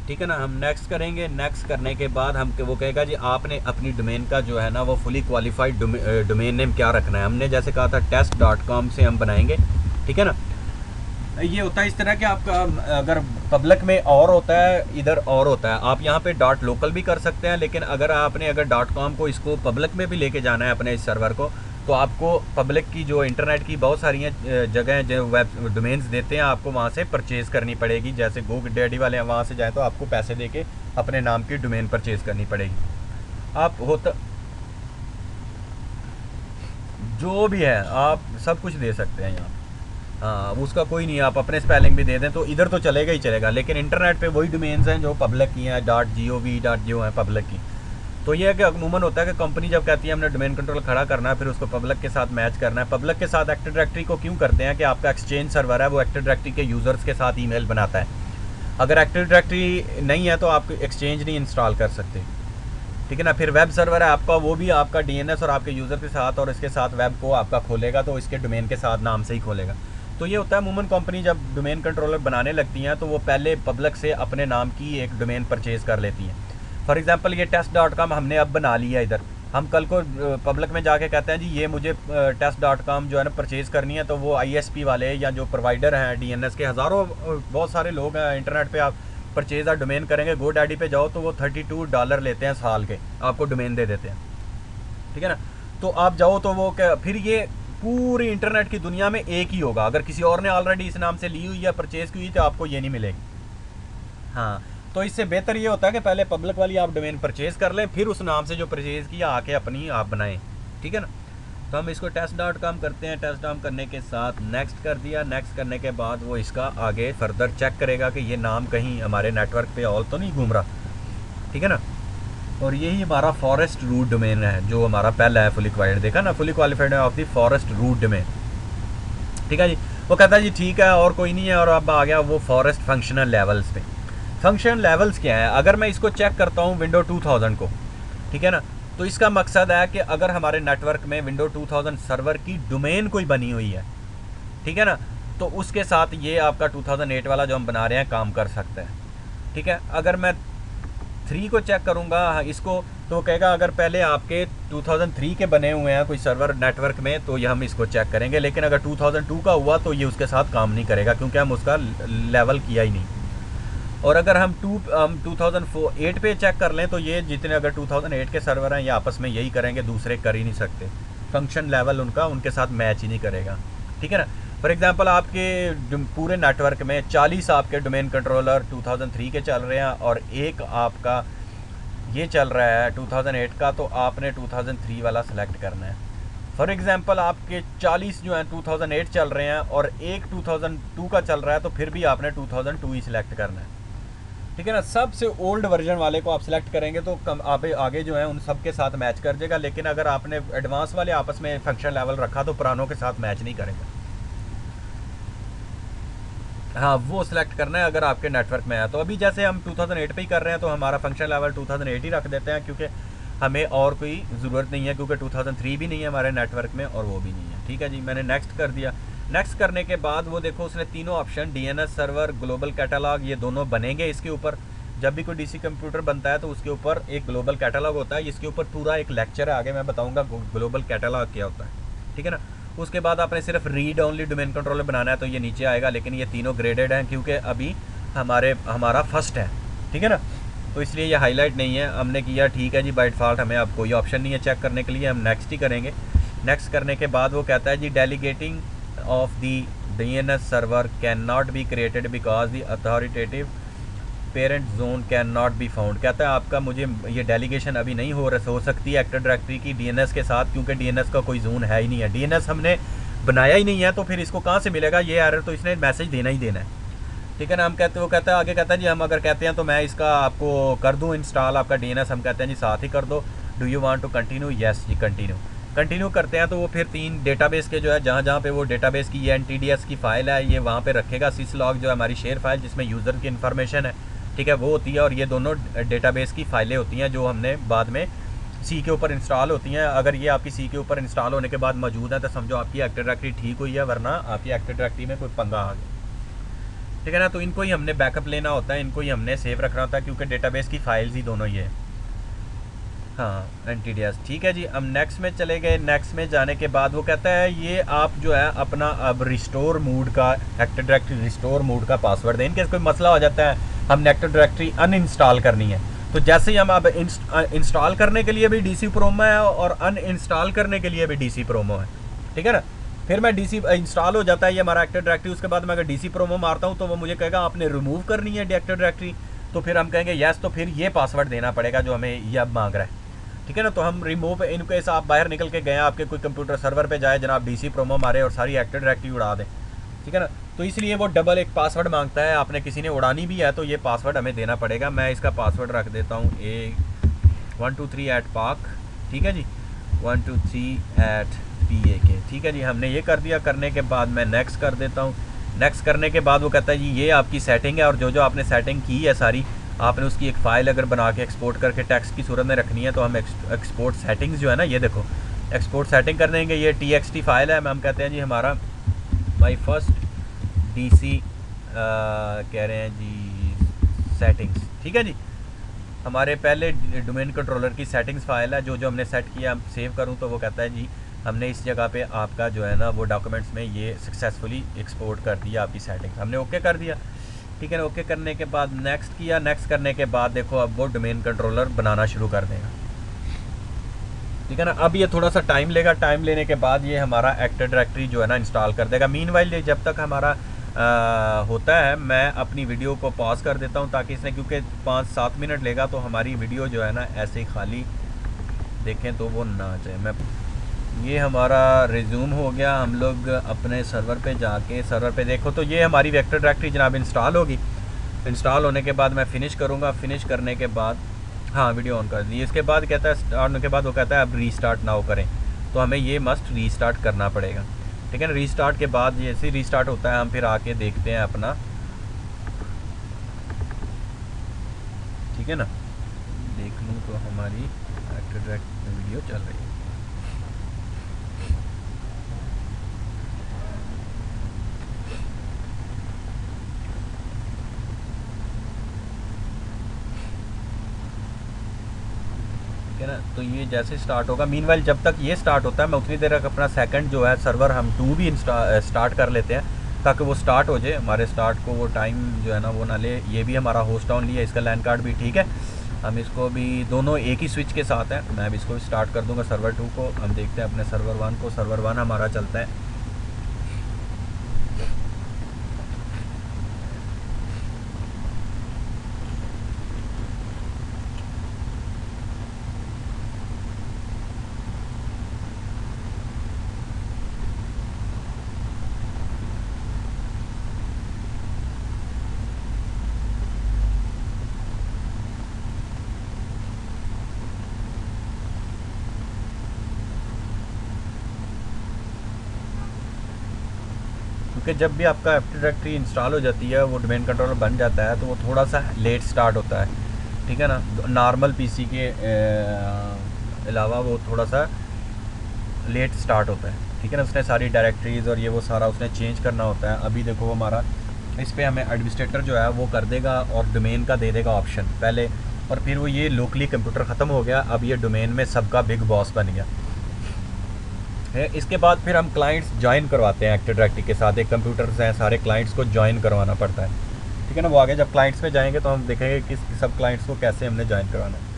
[SPEAKER 1] ठीक है ना, हम नेक्स्ट करेंगे। नेक्स्ट करने के बाद हम वो कहेगा जी आपने अपनी डोमेन का जो है ना वो फुली क्वालिफाइड डोमेन नेम क्या रखना है। हमने जैसे कहा था test.com से हम बनाएंगे। ठीक है ना, ये होता है इस तरह कि आपका अगर पब्लिक में और होता है इधर और होता है, आप यहाँ पे .local भी कर सकते हैं, लेकिन अगर आपने .com को इसको पब्लिक में भी लेके जाना है अपने इस सर्वर को, तो आपको पब्लिक की जो इंटरनेट की बहुत सारी जगह जो वेब डोमेन्स देते हैं आपको वहाँ से परचेज़ करनी पड़ेगी। जैसे GoDaddy वाले हैं वहाँ से जाए तो आपको पैसे दे के अपने नाम की डोमेन परचेज़ करनी पड़ेगी। आप होता जो भी है आप सब कुछ दे सकते हैं यहाँ। हाँ, उसका कोई नहीं, आप अपने स्पेलिंग भी दे दें तो इधर तो चलेगा ही चलेगा, लेकिन इंटरनेट पे वही डोमेन्स हैं जो पब्लिक की हैं, .gov.jo हैं पब्लिक की। तो ये है कि अमूमन होता है कि कंपनी जब कहती है हमने डोमेन कंट्रोल खड़ा करना है, फिर उसको पब्लिक के साथ मैच करना है। पब्लिक के साथ एक्टिव डायरेक्टरी को क्यों करते हैं कि आपका एक्सचेंज सर्वर है वो एक्टिव डायरेक्टरी के यूज़र्स के साथ ईमेल बनाता है। अगर एक्टिव डायरेक्टरी नहीं है तो आप एक्सचेंज नहीं इंस्टॉल कर सकते, ठीक है ना। फिर वेब सर्वर है आपका, वो भी आपका डीएनएस और आपके यूज़र के साथ और इसके साथ वेब को आपका खोलेगा, तो इसके डोमेन के साथ नाम से ही खोलेगा। तो ये होता है अमूमन कंपनी जब डोमेन कंट्रोलर बनाने लगती हैं तो वो पहले पब्लिक से अपने नाम की एक डोमेन परचेज़ कर लेती हैं। फॉर एग्जांपल ये test.com हमने अब बना लिया इधर, हम कल को पब्लिक में जाके कहते हैं जी ये मुझे test.com जो है ना परचेज़ करनी है, तो वो आईएसपी वाले या जो प्रोवाइडर हैं डीएनएस के हज़ारों बहुत सारे लोग हैं इंटरनेट पे, आप परचेज़ आ डोमेन करेंगे GoDaddy पे जाओ तो वो $32 लेते हैं साल के, आपको डोमेन दे देते हैं, ठीक है ना। तो आप जाओ तो वो फिर ये पूरी इंटरनेट की दुनिया में एक ही होगा। अगर किसी और ने ऑलरेडी इस नाम से ली हुई या परचेज़ की हुई तो आपको ये नहीं मिलेगी। हाँ, तो इससे बेहतर ये होता है कि पहले पब्लिक वाली आप डोमेन परचेज़ कर लें, फिर उस नाम से जो परचेज़ किया आके अपनी आप बनाएं, ठीक है ना। तो हम इसको test.com करते हैं, test.com करने के साथ नेक्स्ट कर दिया। नेक्स्ट करने के बाद वो इसका आगे फर्दर चेक करेगा कि ये नाम कहीं हमारे नेटवर्क पे ऑल तो नहीं घूम रहा, ठीक है ना। और यही हमारा फॉरेस्ट रूट डोमेन है जो हमारा पहला है फुली क्वालिफाइड, देखा ना, fully qualified of the forest root domain, ठीक है जी। वो कहता है जी ठीक है और कोई नहीं है, और अब आ गया वो फॉरेस्ट फंक्शनल लेवल्स पे। फंक्शन लेवल्स क्या है, अगर मैं इसको चेक करता हूँ विंडो 2000 को, ठीक है ना, तो इसका मकसद है कि अगर हमारे नेटवर्क में विंडो 2000 सर्वर की डोमेन कोई बनी हुई है, ठीक है ना, तो उसके साथ ये आपका 2008 वाला जो हम बना रहे हैं काम कर सकता है, ठीक है। अगर मैं 3 को चेक करूँगा इसको, तो वो कहेगा अगर पहले आपके 2003 के बने हुए हैं कोई सर्वर नेटवर्क में तो ये हम इसको चेक करेंगे, लेकिन अगर 2002 का हुआ तो ये उसके साथ काम नहीं करेगा क्योंकि हम उसका लेवल किया ही नहीं। और अगर हम 2008 पे चेक कर लें तो ये जितने अगर 2008 के सर्वर हैं ये आपस में यही करेंगे, दूसरे कर ही नहीं सकते, फंक्शन लेवल उनका उनके साथ मैच ही नहीं करेगा, ठीक है ना। फॉर एग्जांपल आपके पूरे नेटवर्क में 40 आपके डोमेन कंट्रोलर 2003 के चल रहे हैं और एक आपका ये चल रहा है 2008 का, तो आपने 2003 वाला सेलेक्ट करना है। फॉर एग्जांपल आपके 40 जो हैं 2008 चल रहे हैं और एक 2002 का चल रहा है, तो फिर भी आपने 2002 ही सिलेक्ट करना है, ठीक है ना। सबसे ओल्ड वर्जन वाले को आप सिलेक्ट करेंगे तो कम आगे जो है उन सब के साथ मैच कर जाएगा, लेकिन अगर आपने एडवांस वाले आपस में फंक्शन लेवल रखा तो पुरानों के साथ मैच नहीं करेगा। हाँ, वो सिलेक्ट करना है अगर आपके नेटवर्क में है। तो अभी जैसे हम 2008 पे ही कर रहे हैं तो हमारा फंक्शन लेवल 2008 ही रख देते हैं, क्योंकि हमें और कोई ज़रूरत नहीं है, क्योंकि 2003 भी नहीं है हमारे नेटवर्क में और वो भी नहीं है, ठीक है जी। मैंने नेक्स्ट कर दिया। नेक्स्ट करने के बाद वो देखो उसने तीनों option DNS server, global catalogue, ये दोनों बनेंगे इसके ऊपर। जब भी कोई डीसी कंप्यूटर बनता है तो उसके ऊपर एक ग्लोबल कैटलॉग होता है, इसके ऊपर पूरा एक लेक्चर है, आगे मैं बताऊँगा ग्लोबल कैटलॉग क्या होता है, ठीक है ना। उसके बाद आपने सिर्फ रीड ओनली डोमेन कंट्रोलर बनाना है तो ये नीचे आएगा, लेकिन ये तीनों ग्रेडेड हैं क्योंकि अभी हमारा फर्स्ट है, ठीक है ना, तो इसलिए ये हाईलाइट नहीं है। हमने किया ठीक है जी, बाय डिफ़ॉल्ट हमें अब कोई ऑप्शन नहीं है चेक करने के लिए, हम नेक्स्ट ही करेंगे। नेक्स्ट करने के बाद वो कहता है जी delegating of the DNS server can not be created because the authoritative parent zone can not be found. कहता है आपका मुझे ये डेलीगेशन अभी नहीं हो सकती एक्टिव डायरेक्टरी की डीएनएस के साथ, क्योंकि डीएनएस का कोई जोन है ही नहीं है, डीएनएस हमने बनाया ही नहीं है, तो फिर इसको कहाँ से मिलेगा ये एरर, तो इसने मैसेज देना ही देना है, ठीक है ना। हम कहते वो कहता है आगे कहता है जी हम अगर कहते हैं तो मैं इसका आपको कर दूँ इंस्टॉल आपका डीएनएस, हम कहते हैं जी साथ ही कर दो। Do you want to continue, yes जी कंटिन्यू करते हैं। तो वो फिर 3 डेटाबेस के जो है जहाँ पे वो डेटाबेस की ये एनटीडीएस की फ़ाइल है ये वहाँ पे रखेगा। सिसलॉग जो है हमारी शेयर फाइल जिसमें यूज़र की इन्फॉर्मेशन है, ठीक है, वो होती है, और ये दोनों डेटाबेस की फ़ाइलें होती हैं जो हमने बाद में सी के ऊपर इंस्टॉल होती हैं। अगर ये आपकी सी के ऊपर इंस्टॉल होने के बाद मौजूद है तो समझो आपकी एक्टिव डायरेक्टरी ठीक हुई है, वरना आपकी एक्टिव डायरेक्टरी में कोई पंगा आ गया, ठीक है ना। तो इनको ही हमने बैकअप लेना होता है, इनको ही हमने सेव रखना होता है, क्योंकि डेटाबेस की फाइल्स ही दोनों ये है। हाँ, एनटीडीएस, ठीक है जी। हम नेक्स्ट में चले गए। नेक्स्ट में जाने के बाद वो कहता है ये आप जो है अपना अब रिस्टोर मोड का एक्टिव डायरेक्टरी रिस्टोर मोड का पासवर्ड दें। इनके कोई मसला हो जाता है, हमने एक्टिव डायरेक्टरी अनइंस्टॉल करनी है, तो जैसे ही हम अब इंस्टॉल करने के लिए भी डीसी प्रोमो है और अनइंस्टॉल करने के लिए भी डीसी प्रोमो है, ठीक है ना। फिर मैं डीसी इंस्टॉल हो जाता है ये हमारा एक्टिव डायरेक्टरी, उसके बाद मैं अगर डीसी प्रोमो मारता हूँ तो वो मुझे कहेगा आपने रिमूव करनी है एक्टिव डायरेक्टरी, तो फिर हम कहेंगे यस, तो फिर ये पासवर्ड देना पड़ेगा जो हमें ये अब मांग रहा है, ठीक है ना। तो हम रिमूव इनके केस आप बाहर निकल के गए, आपके कोई कंप्यूटर सर्वर पे जाए जनाब, डीसी प्रोमो मारे और सारी एक्टिव डायरेक्टरी उड़ा दें, ठीक है ना। तो इसलिए वो डबल एक पासवर्ड मांगता है, आपने किसी ने उड़ानी भी है तो ये पासवर्ड हमें देना पड़ेगा। मैं इसका पासवर्ड रख देता हूँ 123 एट पाक, ठीक है जी, 123 एट PAK, ठीक है जी। हमने ये कर दिया। करने के बाद मैं नेक्स्ट कर देता हूँ। नेक्स्ट करने के बाद वो कहता है जी ये आपकी सेटिंग है, और जो जो आपने सेटिंग की है सारी, आपने उसकी एक फ़ाइल अगर बना के एक्सपोर्ट करके टेक्स्ट की सूरत में रखनी है, तो हम एक्सपोर्ट सेटिंग्स जो है ना, ये देखो एक्सपोर्ट सेटिंग कर देंगे। ये TXT फाइल है, हम कहते हैं जी हमारा माई फर्स्ट DC कह रहे हैं जी सेटिंग्स, ठीक है जी। हमारे पहले डोमेन कंट्रोलर की सेटिंग्स फाइल है, जो जो हमने सेट किया। हम सेव करूँ तो वो कहता है जी हमने इस जगह पे आपका जो है ना वो डॉक्यूमेंट्स में ये सक्सेसफुली एक्सपोर्ट कर दिया आपकी सेटिंग्स। हमने ओके कर दिया, ठीक है ना। ओके करने के बाद नेक्स्ट किया। नेक्स्ट करने के बाद देखो अब वो डोमेन कंट्रोलर बनाना शुरू कर देगा, ठीक है ना। अब ये थोड़ा सा टाइम लेगा। टाइम लेने के बाद ये हमारा एक्टिव डायरेक्टरी जो है ना इंस्टॉल कर देगा। मीनवाइल ये जब तक हमारा होता है, मैं अपनी वीडियो को पॉज कर देता हूँ, ताकि इसने, क्योंकि 5-7 मिनट लेगा तो हमारी वीडियो जो है ना ऐसे ही खाली देखें तो वो ना जाए। मैं ये हमारा रिज्यूम हो गया। हम लोग अपने सर्वर पे जाके सर्वर पे देखो तो ये हमारी वेक्टर डायरेक्टरी जनाब इंस्टॉल होगी। इंस्टॉल होने के बाद मैं फ़िनिश करूँगा। फ़िनिश करने के बाद हाँ वीडियो ऑन कर दी। इसके बाद कहता है स्टार्ट होने के बाद वो कहता है अब रीस्टार्ट नाउ करें, तो हमें ये मस्ट रीस्टार्ट करना पड़ेगा, ठीक है ना। रीस्टार्ट के बाद जैसे ही रीस्टार्ट होता है हम फिर आके देखते हैं अपना, ठीक है ना। देख लूँ तो हमारी एक्टिव डायरेक्टरी वीडियो चल रही है। ठीक है ना। तो ये जैसे स्टार्ट होगा, मीनवाइल जब तक ये स्टार्ट होता है मैं उतनी देर तक अपना सेकंड जो है सर्वर हम 2 भी स्टार्ट कर लेते हैं, ताकि वो स्टार्ट हो जाए। हमारे स्टार्ट को वो टाइम जो है ना वो ना ले। ये भी हमारा होस्ट ऑन लिया, इसका लैन कार्ड भी ठीक है। हम इसको भी दोनों एक ही स्विच के साथ हैं। मैं भी इसको स्टार्ट कर दूंगा सर्वर 2 को। हम देखते हैं अपने सर्वर 1 को। सर्वर 1 हमारा चलता है। क्योंकि जब भी आपका एक्टिव डायरेक्टरी इंस्टॉल हो जाती है, वो डोमेन कंट्रोलर बन जाता है, तो वो थोड़ा सा लेट स्टार्ट होता है, ठीक है ना। नॉर्मल PC के अलावा वो थोड़ा सा लेट स्टार्ट होता है, ठीक है ना। उसने सारी डायरेक्टरीज़ और ये वो सारा उसने चेंज करना होता है। अभी देखो हमारा इस पर हमें एडमिनिस्ट्रेटर जो है वो कर देगा और डोमेन का दे देगा ऑप्शन पहले, और फिर वो ये लोकली कंप्यूटर ख़त्म हो गया। अब ये डोमेन में सबका बिग बॉस बन गया है। इसके बाद फिर हम क्लाइंट्स ज्वाइन करवाते हैं एक्टिव डायरेक्टरी के साथ। एक कंप्यूटर्स हैं, सारे क्लाइंट्स को ज्वाइन करवाना पड़ता है, ठीक है ना। वो आगे जब क्लाइंट्स में जाएंगे तो हम देखेंगे कि सब क्लाइंट्स को कैसे हमने ज्वाइन करवाना है।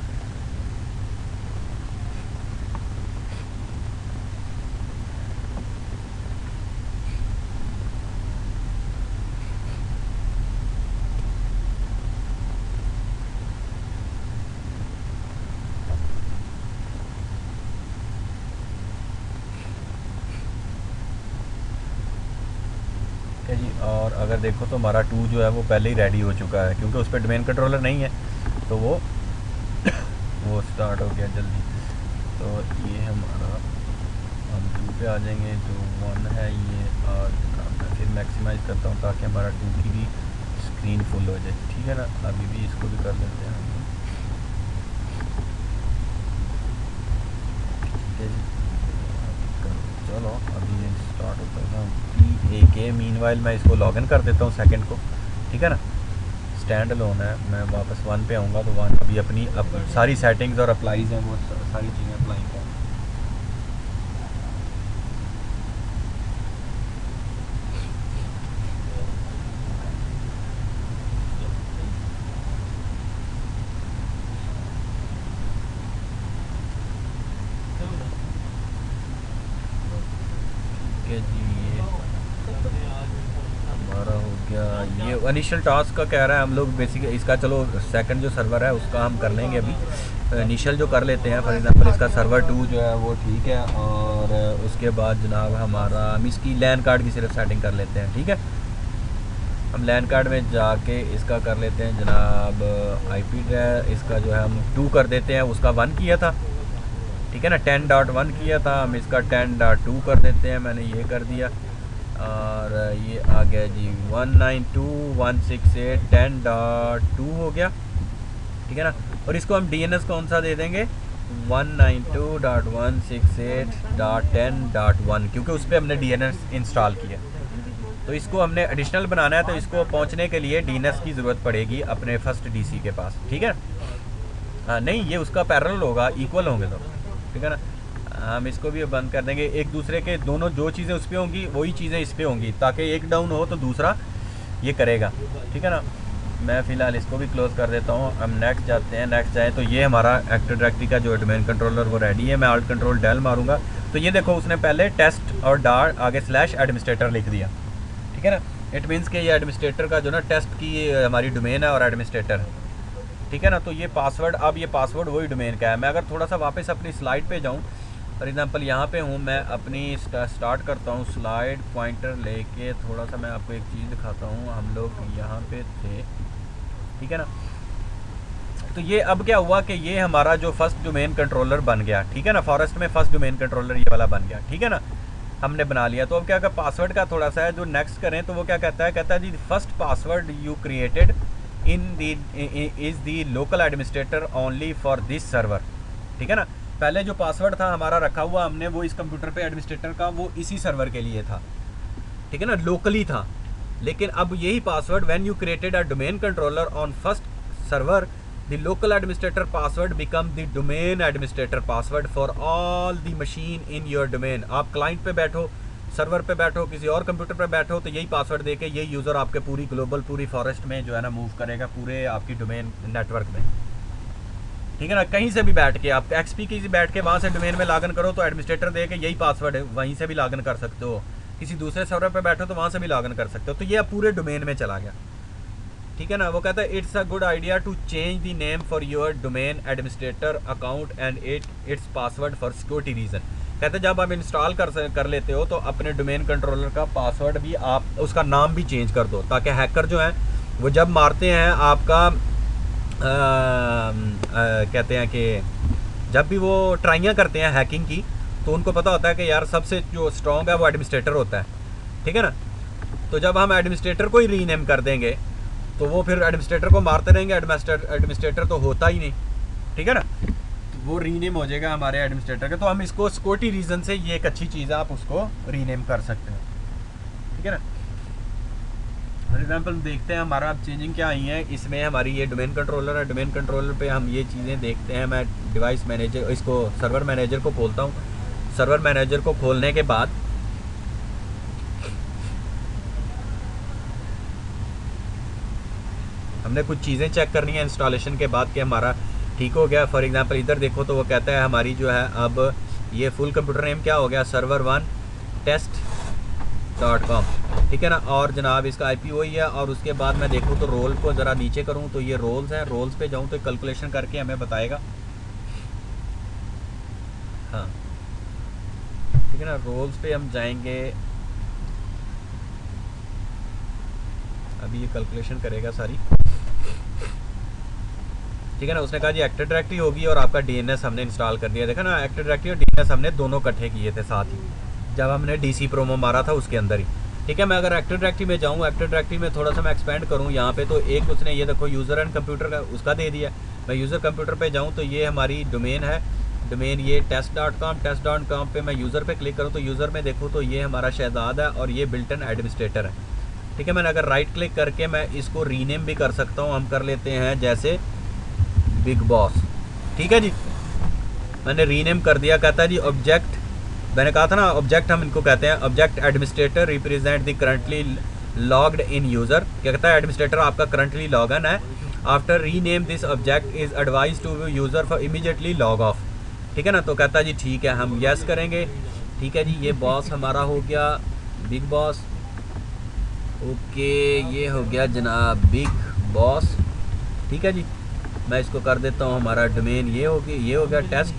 [SPEAKER 1] ठीक है जी। और अगर देखो तो हमारा 2 जो है वो पहले ही रेडी हो चुका है, क्योंकि उस पर डोमेन कंट्रोलर नहीं है, तो वो स्टार्ट हो गया जल्दी। तो ये हमारा, हम 2 पे आ जाएंगे। जो 1 है ये, और मैं फिर मैक्सिमाइज़ करता हूँ ताकि हमारा 2 की भी स्क्रीन फुल हो जाए, ठीक है ना। अभी भी इसको भी कर देते हैं, ठीक है जी। चलो अभी ये स्टार्ट होता है PAK। मीनवाइल मैं इसको लॉगिन कर देता हूँ सेकंड को, ठीक है ना। स्टैंड अलोन है। मैं वापस 1 पे आऊँगा तो 1 अभी अपनी सारी सेटिंग्स और अप्लाईज हैं, वो सारी चीज़ें अप्लाई करें। ठीक है जी। ये हमारा हो गया। ये इनिशियल टास्क का कह रहा है, हम लोग बेसिक इसका, चलो सेकंड जो सर्वर है उसका हम कर लेंगे अभी। इनिशियल जो कर लेते हैं, फॉर एग्जांपल इसका सर्वर 2 जो है वो ठीक है, और उसके बाद जनाब हमारा हम इसकी लैन कार्ड की सिर्फ सेटिंग कर लेते हैं, ठीक है। हम लैन कार्ड में जाके इसका कर लेते हैं जनाब IP एड्रेस, इसका जो है हम 2 कर देते हैं, उसका 1 किया था, ठीक है ना, 10.1 किया था, हम इसका 10.2 कर देते हैं, मैंने ये कर दिया और ये आ गया जी 192.168.10.2 हो गया, ठीक है ना। और इसको हम DNS कौन सा दे देंगे 192.168.10.1 क्योंकि उस पर हमने DNS इंस्टॉल किया। तो इसको हमने एडिशनल बनाना है, तो इसको पहुंचने के लिए DNS की ज़रूरत पड़ेगी अपने फर्स्ट DC के पास, ठीक है। हाँ नहीं, ये उसका पैरेलल होगा, इक्वल होंगे तो, ठीक है ना। हम इसको भी बंद कर देंगे, एक दूसरे के दोनों जो चीज़ें उस पर होंगी वही चीज़ें इस पर होंगी, ताकि एक डाउन हो तो दूसरा ये करेगा, ठीक है ना। मैं फ़िलहाल इसको भी क्लोज़ कर देता हूँ। हम नेक्स्ट जाते हैं, नेक्स्ट जाए तो ये हमारा एक्टिव डायरेक्टरी का जो डोमेन कंट्रोलर वो रेडी है। मैं Alt Control Del मारूंगा तो ये देखो उसने पहले टेस्ट और डार आगे /एडमिनिस्ट्रेटर लिख दिया, ठीक है ना। इट मीन्स कि ये एडमिनिस्ट्रेटर का जो ना टेस्ट की हमारी डोमेन है और एडमिनिस्ट्रेटर है, ठीक है ना। तो ये पासवर्ड, अब ये पासवर्ड वही डोमेन का है। मैं अगर थोड़ा सा वापस अपनी स्लाइड पे जाऊँ, फॉर एग्जांपल यहाँ पे हूँ मैं, अपनी स्टार्ट करता हूँ स्लाइड पॉइंटर लेके, थोड़ा सा मैं आपको एक चीज़ दिखाता हूँ। हम लोग यहाँ पे थे, ठीक है ना। तो ये अब क्या हुआ कि ये हमारा जो फर्स्ट डोमेन कंट्रोलर बन गया, ठीक है ना। फॉरेस्ट में फर्स्ट डोमेन कंट्रोलर ये वाला बन गया, ठीक है ना, हमने बना लिया। तो अब क्या कहता है, पासवर्ड का थोड़ा सा है जो नेक्स्ट करें तो वो क्या कहता है जी first password you created in the is the local administrator only for this server, ठीक है ना। पहले जो पासवर्ड था हमारा रखा हुआ हमने वो इस कंप्यूटर पे एडमिनिस्ट्रेटर का, वो इसी सर्वर के लिए था, ठीक है ना, लोकली था। लेकिन अब यही password when you created a domain controller on first server, the local administrator password become the domain administrator password for all the machine in your domain. आप क्लाइंट पे बैठो, सर्वर पे बैठो, किसी और कंप्यूटर पे बैठो, तो यही पासवर्ड देके यही यूज़र आपके पूरी ग्लोबल, पूरी फॉरेस्ट में जो है ना मूव करेगा, पूरे आपकी डोमेन नेटवर्क में, ठीक है ना। कहीं से भी बैठ के आप XP की बैठ के वहाँ से डोमेन में लॉगिन करो तो एडमिनिस्ट्रेटर दे के यही पासवर्ड है, वहीं से भी लॉगिन कर सकते हो। किसी दूसरे सर्वर पे बैठो तो वहाँ से भी लॉगिन कर सकते हो। तो ये अब पूरे डोमेन में चला गया, ठीक है ना। वो कहता है it's a good idea to change the name for your domain administrator account and its password for security reason. कहते हैं जब आप इंस्टॉल कर लेते हो तो अपने डोमेन कंट्रोलर का पासवर्ड भी आप उसका नाम भी चेंज कर दो, ताकि हैकर जो है वो जब मारते हैं आपका कहते हैं कि जब भी वो ट्राइयाँ करते हैं हैकिंग की, तो उनको पता होता है कि यार सबसे जो स्ट्रॉन्ग है वो एडमिनिस्ट्रेटर होता है, ठीक है ना। तो जब हम एडमिनिस्ट्रेटर को ही रीनेम कर देंगे तो वो फिर एडमिनिस्ट्रेटर को मारते रहेंगे, एडमिनिस्ट्रेटर तो होता ही नहीं, ठीक है ना। तो वो रीनेम हो जाएगा हमारे एडमिनिस्ट्रेटर का। तो हम इसको सिक्योरिटी रीज़न से ये एक अच्छी चीज़ है, आप उसको रीनेम कर सकते हैं, ठीक है ना। फॉर एग्जाम्पल देखते हैं हमारा अब चेंजिंग क्या आई है इसमें। हमारी ये डोमेन कंट्रोलर है, डोमेन कंट्रोलर पे हम ये चीज़ें देखते हैं। मैं डिवाइस मैनेजर, इसको सर्वर मैनेजर को खोलता हूँ। सर्वर मैनेजर को खोलने के बाद हमने कुछ चीज़ें चेक करनी है इंस्टॉलेशन के बाद कि हमारा ठीक हो गया। फॉर एग्जांपल इधर देखो तो वो कहता है हमारी जो है अब ये फुल कंप्यूटर नेम क्या हो गया, server1test.com, ठीक है ना। और जनाब इसका IP वही है। और उसके बाद मैं देखूँ तो रोल को ज़रा नीचे करूँ तो ये रोल्स हैं, रोल्स पे जाऊँ तो कैलकुलेशन करके हमें बताएगा, हाँ ठीक है ना। रोल्स पे हम जाएंगे, अभी ये कैलकुलेशन करेगा सारी, ठीक है ना। उसने कहा जी एक्टिव डायरेक्टरी होगी और आपका DNS हमने इंस्टॉल कर दिया। देखा ना, एक्टिव डायरेक्टरी और DNS हमने दोनों इकट्ठे किए थे साथ ही, जब हमने DC प्रोमो मारा था उसके अंदर ही, ठीक है। मैं अगर एक्टिव डायरेक्टरी में जाऊँ, एक्टिव डायरेक्टरी में थोड़ा सा मैं एक्सपेंड करूँ यहाँ पे, तो एक उसने ये देखो यूज़र एंड कंप्यूटर का उसका दे दिया। मैं यूज़र कंप्यूटर पे जाऊँ तो ये हमारी डोमेन है, डोमेन ये test.com पे मैं यूज़र पे क्लिक करूँ तो यूज़र में देखूँ तो ये हमारा शहजाद है और ये बिल्टन एडमिनिस्ट्रेटर है, ठीक है। मैंने अगर राइट क्लिक करके मैं इसको रीनेम भी कर सकता हूँ। हम कर लेते हैं जैसे बिग बॉस, ठीक है जी। मैंने रीनेम कर दिया। कहता है जी ऑब्जेक्ट, मैंने कहा था ना ऑब्जेक्ट हम इनको कहते हैं, object administrator represent the currently logged in user. क्या कहता है, एडमिनिस्ट्रेटर आपका करंटली लॉग इन है। After rename this object is advise to user for immediately log off, ठीक है ना। तो कहता है जी ठीक है, हम यस करेंगे, ठीक है जी। ये बॉस हमारा हो गया बिग बॉस, ओके ये हो गया जनाब बिग बॉस, ठीक है जी। मैं इसको कर देता हूँ हमारा डोमेन ये हो गया टेस्ट,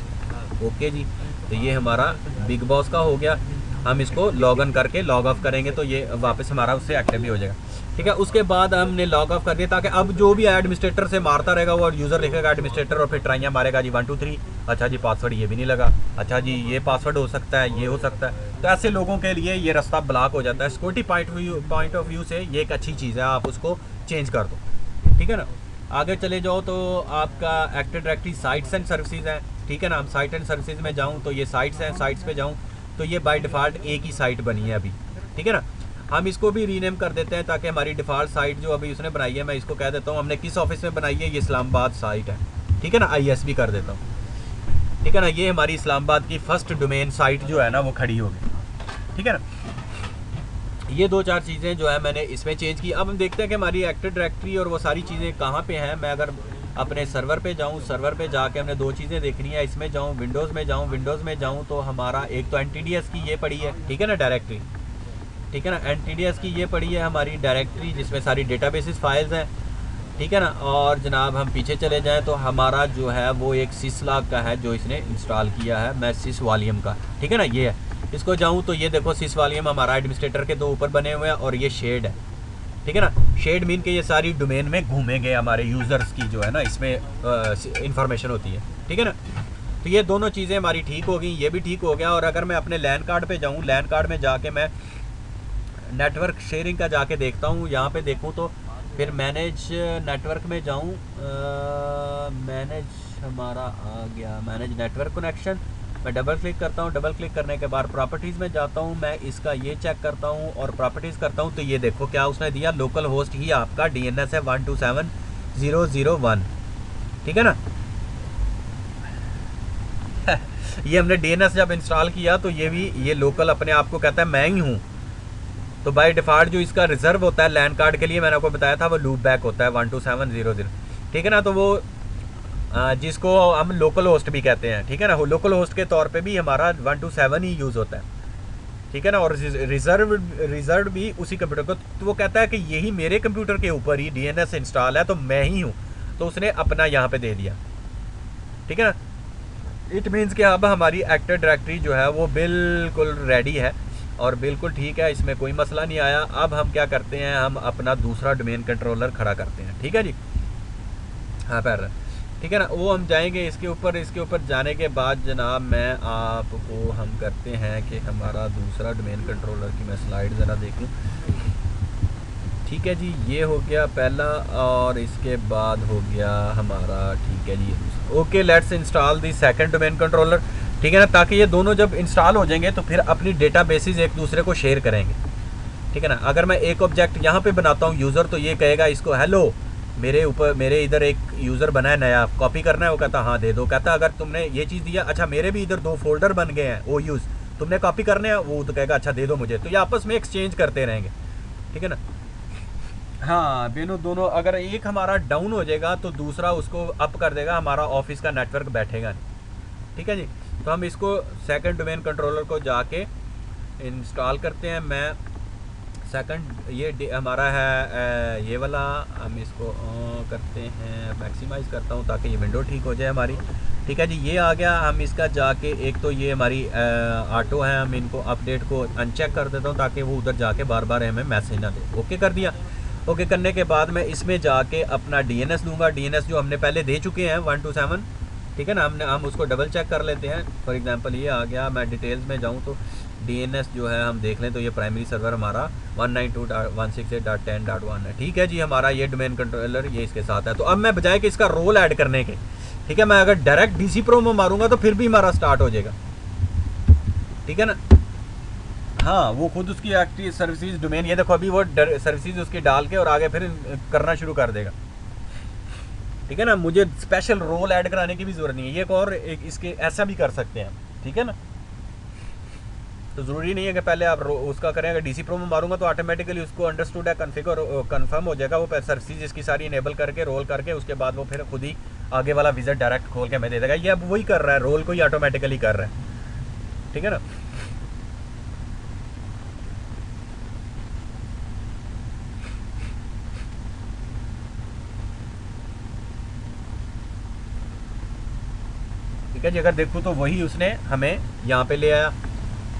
[SPEAKER 1] ओके जी। तो ये हमारा बिग बॉस का हो गया। हम इसको लॉग इन करके लॉग ऑफ करेंगे तो ये वापस हमारा उससे एक्टिव भी हो जाएगा। ठीक है। उसके बाद हमने लॉग ऑफ कर दिया ताकि अब जो भी एडमिनिस्ट्रेटर से मारता रहेगा वो यूज़र लिखेगा एडमिनिस्ट्रेटर और फिर ट्राइयाँ मारेगा जी 1 2 3, अच्छा जी पासवर्ड ये भी नहीं लगा, अच्छा जी ये पासवर्ड हो सकता है, ये हो सकता है। तो ऐसे लोगों के लिए ये रास्ता ब्लॉक हो जाता है। सिक्योरिटी पॉइंट ऑफ व्यू से ये एक अच्छी चीज़ है, आप उसको चेंज कर दो, ठीक है ना। आगे चले जाओ तो आपका active directory sites and services है, ठीक है ना। हम साइट एंड सर्विसेज में जाऊँ तो ये साइट्स हैं, साइट्स पे जाऊँ तो ये बाय डिफ़ॉल्ट एक ही साइट बनी है अभी, ठीक है ना। हम इसको भी रीनेम कर देते हैं ताकि हमारी डिफ़ॉल्ट साइट जो अभी उसने बनाई है, मैं इसको कह देता हूँ हमने किस ऑफिस में बनाई है, ये इस्लामाबाद साइट है, ठीक है ना। ISB कर देता हूँ, ठीक है ना। ये हमारी इस्लामाबाद की फर्स्ट डोमेन साइट जो है ना वो खड़ी होगी, ठीक है ना। ये 2-4 चीज़ें जो है मैंने इसमें चेंज की। अब हम देखते हैं कि हमारी एक्टिव डायरेक्टरी और वो सारी चीज़ें कहाँ पे हैं। मैं अगर अपने सर्वर पे जाऊँ, सर्वर पे जाके हमने 2 चीज़ें देखनी है। इसमें जाऊँ, विंडोज़ में जाऊँ तो हमारा एक तो NTDS की ये पड़ी है, ठीक है ना, डायरेक्टरी, ठीक है ना। NTDS की ये पड़ी है हमारी डायरेक्टरी जिसमें सारी डेटाबेसेस फाइल्स हैं, ठीक है ना। और जनाब हम पीछे चले जाएं तो हमारा जो है वो एक सिसलाग का है जो इसने इंस्टॉल किया है, मैं सिस वॉल्यूम का, ठीक है ना। ये है, इसको जाऊं तो ये देखो सिस वॉल्यूम हमारा एडमिनिस्ट्रेटर के 2 ऊपर बने हुए हैं और ये शेड है, ठीक है ना। शेड मीन के ये सारी डोमेन में घूमेंगे हमारे यूज़र्स की जो है ना इसमें इंफॉर्मेशन होती है, ठीक है ना। तो ये दोनों चीज़ें हमारी ठीक हो गई, ये भी ठीक हो गया। और अगर मैं अपने लैन कार्ड पे जाऊँ, लैन कार्ड में जाके मैं नेटवर्क शेयरिंग का जाके देखता हूँ, यहाँ पे देखूँ तो फिर मैनेज नेटवर्क में जाऊँ, मैनेज हमारा आ गया, मैनेज नेटवर्क कनेक्शन, मैं डबल क्लिक करता हूँ। डबल क्लिक करने के बाद प्रॉपर्टीज़ में जाता हूँ, मैं इसका ये चेक करता हूँ और प्रॉपर्टीज़ करता हूँ तो ये देखो क्या उसने दिया, लोकल होस्ट ही आपका DNS है 127.0.0.1, ठीक है ना। ये हमने DNS जब इंस्टॉल किया तो ये लोकल अपने आप को कहता है मैं ही हूँ। तो बाय डिफ़ॉल्ट जो इसका रिजर्व होता है लैन कार्ड के लिए, मैंने आपको बताया था वो लूप बैक होता है 127.0.0, ठीक है ना। तो वो जिसको हम लोकल होस्ट भी कहते हैं, ठीक है ना। लोकल होस्ट के तौर पे भी हमारा 127 ही यूज़ होता है, ठीक है ना। और रिजर्व भी उसी कंप्यूटर को, तो वो कहता है कि यही मेरे कंप्यूटर के ऊपर ही DNS इंस्टॉल है तो मैं ही हूँ, तो उसने अपना यहाँ पे दे दिया, ठीक है ना। इट मीन्स कि अब हमारी एक्टिव डायरेक्टरी जो है वो बिल्कुल रेडी है और बिल्कुल ठीक है, इसमें कोई मसला नहीं आया। अब हम क्या करते हैं, हम अपना दूसरा डोमेन कंट्रोलर खड़ा करते हैं, ठीक है जी। हाँ पैर, ठीक है ना। वो हम जाएंगे इसके ऊपर जाने के बाद जनाब मैं आपको हम करते हैं कि हमारा दूसरा डोमेन कंट्रोलर की मैं स्लाइड ज़रा देख लूँ, ठीक है जी। ये हो गया पहला और इसके बाद हो गया हमारा, ठीक है जी, ये दूसरा। Okay, let's install the second domain controller, ठीक है ना। ताकि ये दोनों जब इंस्टॉल हो जाएंगे तो फिर अपनी डेटाबेसेस एक दूसरे को शेयर करेंगे, ठीक है ना। अगर मैं एक ऑब्जेक्ट यहाँ पे बनाता हूँ यूज़र, तो ये कहेगा इसको हेलो, मेरे इधर एक यूज़र बना है नया, कॉपी करना है, वो कहता हाँ दे दो। कहता अगर तुमने ये चीज़ दिया, अच्छा मेरे भी इधर 2 फोल्डर बन गए हैं ओ यूज़, तुमने कॉपी करने हैं, वो तो कहेगा अच्छा दे दो मुझे। तो ये आपस में एक्सचेंज करते रहेंगे, ठीक है ना। हाँ दोनों अगर एक हमारा डाउन हो जाएगा तो दूसरा उसको अप कर देगा, हमारा ऑफिस का नेटवर्क बैठेगा नहीं, ठीक है जी। तो हम इसको सेकंड डोमेन कंट्रोलर को जाके इंस्टॉल करते हैं। मैं सेकंड ये हमारा है ये वाला, हम इसको करते हैं, मैक्सिमाइज़ करता हूँ ताकि ये विंडो ठीक हो जाए हमारी, ठीक है जी। ये आ गया, हम इसका जाके एक तो ये हमारी ऑटो है, हम इनको अपडेट को अनचेक कर देता हूँ ताकि वो उधर जाके बार बार हमें मैसेज ना दे। ओके कर दिया। ओके करने के बाद मैं इसमें जाके अपना DNS दूंगा, DNS जो हमने पहले दे चुके हैं 127, ठीक है ना। हम उसको डबल चेक कर लेते हैं। फॉर एग्जांपल ये आ गया, मैं डिटेल्स में जाऊँ तो DNS जो है हम देख लें तो ये प्राइमरी सर्वर हमारा 192.168.10.1 है, ठीक है जी। हमारा ये डोमेन कंट्रोलर ये इसके साथ है। तो अब मैं बजाय कि इसका रोल ऐड करने के, ठीक है, मैं अगर डायरेक्ट DC Pro में मारूंगा तो फिर भी हमारा स्टार्ट हो जाएगा, ठीक है ना। हाँ वो खुद उसकी एक्टिव सर्विसेज डोमेन, ये देखो अभी वो सर्विसेज उसकी डाल के और आगे फिर करना शुरू कर देगा, ठीक है ना। मुझे स्पेशल रोल ऐड कराने की भी ज़रूरत नहीं है, ये और एक इसके ऐसा भी कर सकते हैं, ठीक है ना। तो ज़रूरी नहीं है कि पहले आप उसका करें। अगर DC Pro में मारूंगा तो ऑटोमेटिकली उसको अंडरस्टूड है, कन्फिगर कंफर्म हो जाएगा, वो सर्विसेज इसकी सारी इनेबल करके रोल करके उसके बाद वो फिर खुद ही आगे वाला विजिट डायरेक्ट खोल के हमें दे देगा। ये अब वही कर रहा है, रोल को ही ऑटोमेटिकली कर रहा है, ठीक है ना। ठीक है जी, अगर देखूँ तो वही उसने हमें यहाँ पे ले आया,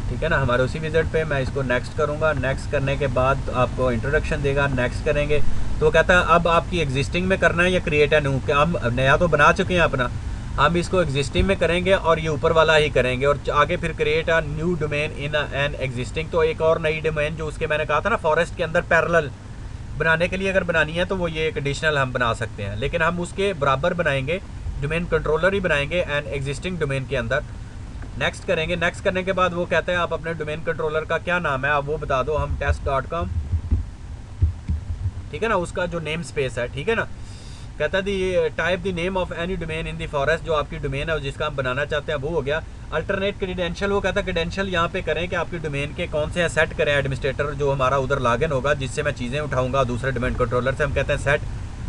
[SPEAKER 1] ठीक है ना। हमारे उसी विजिट पे मैं इसको नेक्स्ट करूँगा। नेक्स्ट करने के बाद आपको इंट्रोडक्शन देगा, नेक्स्ट करेंगे तो कहता है अब आपकी एग्जिस्टिंग में करना है या क्रिएट है न्यू, क्या हम नया तो बना चुके हैं अपना, हम इसको एग्जिस्टिंग में करेंगे और ये ऊपर वाला ही करेंगे और आगे फिर create a new domain in an existing. तो एक और नई डोमेन जो उसके मैंने कहा था ना फॉरेस्ट के अंदर पैरेलल बनाने के लिए अगर बनानी है तो वो ये एक एडिशनल हम बना सकते हैं, लेकिन हम उसके बराबर बनाएंगे, डोमेन कंट्रोलर ही बनाएंगे एन एग्जिस्टिंग डोमेन के अंदर। नेक्स्ट करेंगे। नेक्स्ट करने के बाद वो कहते हैं आप अपने डोमेन कंट्रोलर का क्या नाम है आप वो बता दो, हम test.com, ठीक है ना, उसका जो नेम स्पेस है, ठीक है ना। कहता है the type the name of any domain in the forest, जो आपकी डोमेन है जिसका हम बनाना चाहते हैं वो हो गया। अल्टरनेट क्रेडेंशियल, वो कहता है क्रेडेंशियल यहाँ पे करें कि आपकी डोमेन के कौन से हैं सेट करें एडमिनिस्ट्रेटर जो हमारा उधर लॉगिन होगा जिससे मैं चीज़ें उठाऊंगा दूसरे डोमेन कंट्रोलर से। हम कहते हैं सेट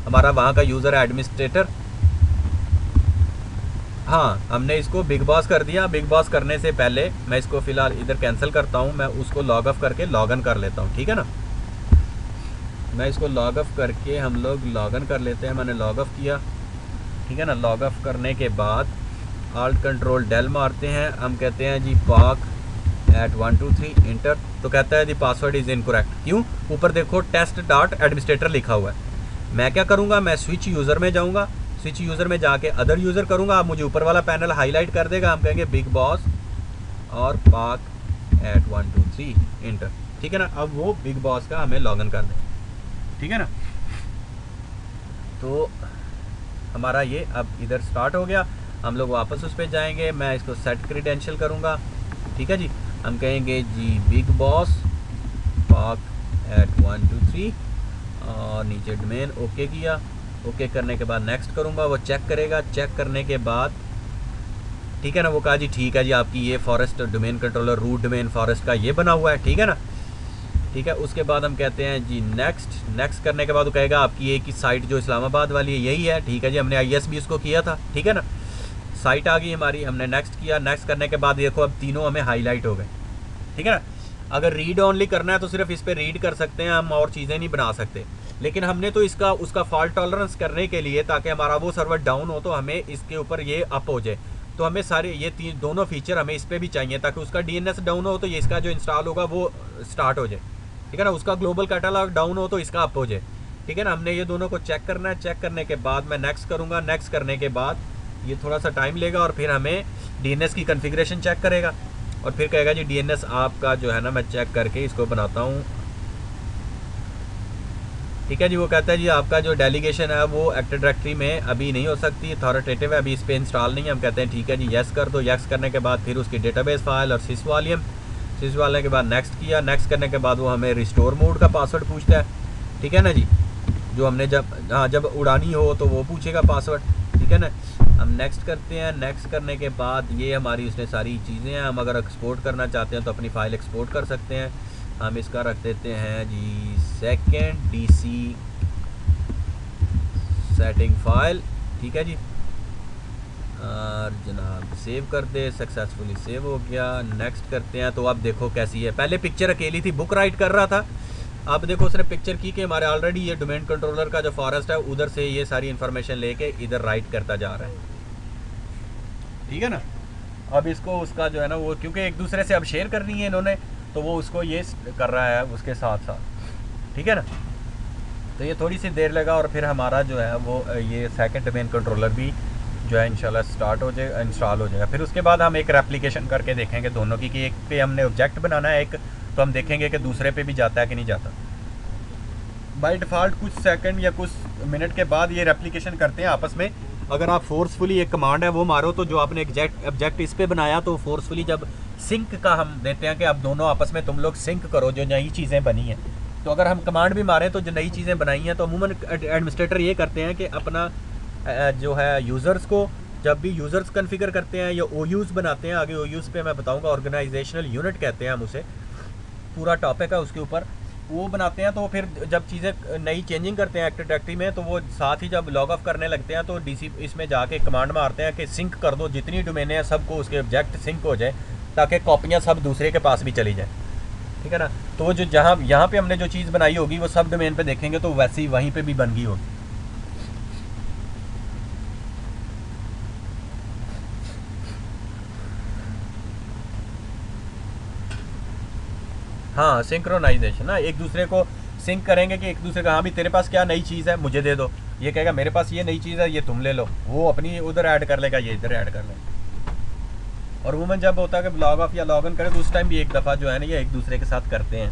[SPEAKER 1] हमारा वहाँ का यूज़र है एडमिनिस्ट्रेटर। हाँ, हमने इसको बिग बॉस कर दिया। बिग बॉस करने से पहले मैं इसको फ़िलहाल इधर कैंसिल करता हूँ, मैं उसको लॉग ऑफ करके लॉग इन कर लेता हूँ, ठीक है ना। मैं इसको लॉग ऑफ करके हम लोग लॉग इन कर लेते हैं। मैंने लॉग ऑफ किया, ठीक है ना। लॉग ऑफ करने के बाद आल्ट कंट्रोल डेल मारते हैं, हम कहते हैं जी park@123 इंटर। तो कहता है जी पासवर्ड इज़ इनकरेक्ट। क्यों? ऊपर देखो test.administrator लिखा हुआ है। मैं क्या करूँगा, मैं स्विच यूज़र में जाऊँगा, स्विच यूज़र में जाके अदर यूज़र करूँगा, आप मुझे ऊपर वाला पैनल हाईलाइट कर देगा। हम कहेंगे बिग बॉस और park@123 इंटर, ठीक है ना। अब वो बिग बॉस का हमें लॉगिन कर दें, ठीक है ना। तो हमारा ये अब इधर स्टार्ट हो गया। हम लोग वापस उस पर जाएंगे, मैं इसको सेट क्रेडेंशियल करूँगा, ठीक है जी। हम कहेंगे जी बिग बॉस park@123 और नीचे डोमेन ओके किया। ओके करने के बाद नेक्स्ट करूँगा, वो चेक करेगा। चेक करने के बाद ठीक है ना, वो कहा जी ठीक है जी आपकी ये forest domain controller root domain forest का ये बना हुआ है, ठीक है ना। ठीक है, उसके बाद हम कहते हैं जी नेक्स्ट। नेक्स्ट करने के बाद वो कहेगा आपकी एक ही साइट जो इस्लामाबाद वाली है यही है, ठीक है जी। हमने IS भी उसको किया था, ठीक है ना। साइट आ गई हमारी, हमने नेक्स्ट किया। नेक्स्ट करने के बाद देखो अब तीनों हमें हाईलाइट हो गए, ठीक है ना। अगर रीड ओनली करना है तो सिर्फ इस पर रीड कर सकते हैं हम, और चीज़ें नहीं बना सकते। लेकिन हमने तो इसका उसका फॉल्ट टॉलरेंस करने के लिए, ताकि हमारा वो सर्वर डाउन हो तो हमें इसके ऊपर ये अप हो जाए, तो हमें सारे ये दोनों फीचर हमें इस पर भी चाहिए, ताकि उसका DNS डाउन हो तो ये इसका जो इंस्टॉल होगा वो स्टार्ट हो जाए, ठीक है ना। उसका ग्लोबल कैटलॉग डाउन हो तो इसका अप हो जाए, ठीक है ना। हमने ये दोनों को चेक करना है। चेक करने के बाद मैं नेक्स्ट करूँगा। नेक्स्ट करने के बाद ये थोड़ा सा टाइम लेगा और फिर हमें DNS की कन्फिग्रेशन चेक करेगा और फिर कहेगा जी DNS आपका जो है ना, मैं चेक करके इसको बनाता हूँ, ठीक है जी। वो कहता है जी आपका जो डेलीगेशन है वो एक्टिव डायरेक्टरी में अभी नहीं हो सकती, अथॉरिटेटिव है, अभी इस पर इंस्टॉल नहीं है। हम कहते हैं ठीक है जी यस कर दो। यस करने के बाद फिर उसकी डेटाबेस फाइल और सिस वॉल्यूम, सिस वाले के बाद नेक्स्ट किया। नेक्स्ट करने के बाद वो हमें रिस्टोर मोड का पासवर्ड पूछता है, ठीक है ना जी। जो हमने जब उड़ानी हो तो वो पूछेगा पासवर्ड, ठीक है ना। हम नेक्स्ट करते हैं। नेक्स्ट करने के बाद ये हमारी उसने सारी चीज़ें हैं। हम अगर एक्सपोर्ट करना चाहते हैं तो अपनी फ़ाइल एक्सपोर्ट कर सकते हैं। हम इसका रख देते हैं जी सेकेंड DC सेटिंग फाइल, ठीक है जी। और जनाब सेव कर दे, सक्सेसफुली सेव हो गया। नेक्स्ट करते हैं। तो अब देखो कैसी है, पहले पिक्चर अकेली थी, बुक राइट कर रहा था। अब देखो उसने पिक्चर की कि हमारे ऑलरेडी ये डोमेन कंट्रोलर का जो फॉरेस्ट है उधर से ये सारी इन्फॉर्मेशन लेके इधर राइट करता जा रहा है, ठीक है ना। अब इसको उसका जो है ना वो क्योंकि एक दूसरे से अब शेयर करनी है इन्होंने, तो वो उसको ये कर रहा है उसके साथ साथ, ठीक है ना। तो ये थोड़ी सी देर लगा और फिर हमारा जो है वो ये सेकंड डोमेन कंट्रोलर भी जो है इंशाल्लाह स्टार्ट हो जाएगा, इंस्टॉल हो जाएगा। फिर उसके बाद हम एक रेप्लिकेशन करके देखेंगे दोनों की, कि एक पे हमने ऑब्जेक्ट बनाना है एक, तो हम देखेंगे कि दूसरे पे भी जाता है कि नहीं जाता। बाय डिफ़ॉल्ट कुछ सेकंड या कुछ मिनट के बाद ये रेप्लिकेशन करते हैं आपस में। अगर आप फोर्सफुली एक कमांड है वो मारो तो जो आपने ऑब्जेक्ट इस पे बनाया तो फोर्सफुली जब सिंक का हम देते हैं कि अब दोनों आपस में तुम लोग सिंक करो जो नई चीज़ें बनी हैं, तो अगर हम कमांड भी मारें तो जो नई चीज़ें बनाई हैं तो अमूमन एडमिनिस्ट्रेटर ये करते हैं कि अपना जो है यूज़र्स को जब भी यूज़र्स कन्फिगर करते हैं या OUs बनाते हैं, आगे OUs पे मैं बताऊंगा, ऑर्गेनाइजेशनल यूनिट कहते हैं हम उसे, पूरा टॉपिक है उसके ऊपर, वो बनाते हैं। तो फिर जब चीज़ें नई चेंजिंग करते हैं एक्टिव डायरेक्टरी में तो वो साथ ही जब लॉग ऑफ करने लगते हैं तो DC इसमें जाके कमांड मारते हैं कि सिंक कर दो, जितनी डोमेनें हैं सबको उसके ऑब्जेक्ट सिंक हो जाए ताकि कॉपियाँ सब दूसरे के पास भी चली जाए, ठीक है ना। तो वो जो यहाँ पे हमने जो चीज़ बनाई होगी वो सब डोमेन पे देखेंगे तो वैसे ही वहीं पे भी बन गई होगी। हाँ सिंक्रोनाइजेशन ना, एक दूसरे को सिंक करेंगे कि एक दूसरे का, हाँ भी तेरे पास क्या नई चीज़ है मुझे दे दो, ये कहेगा मेरे पास ये नई चीज़ है ये तुम ले लो, वो अपनी उधर ऐड कर लेगा ये इधर ऐड कर लेगा। और वूमन जब होता है कि लॉग ऑफ या लॉग इन करे तो उस टाइम भी एक दफ़ा जो है ना ये एक दूसरे के साथ करते हैं।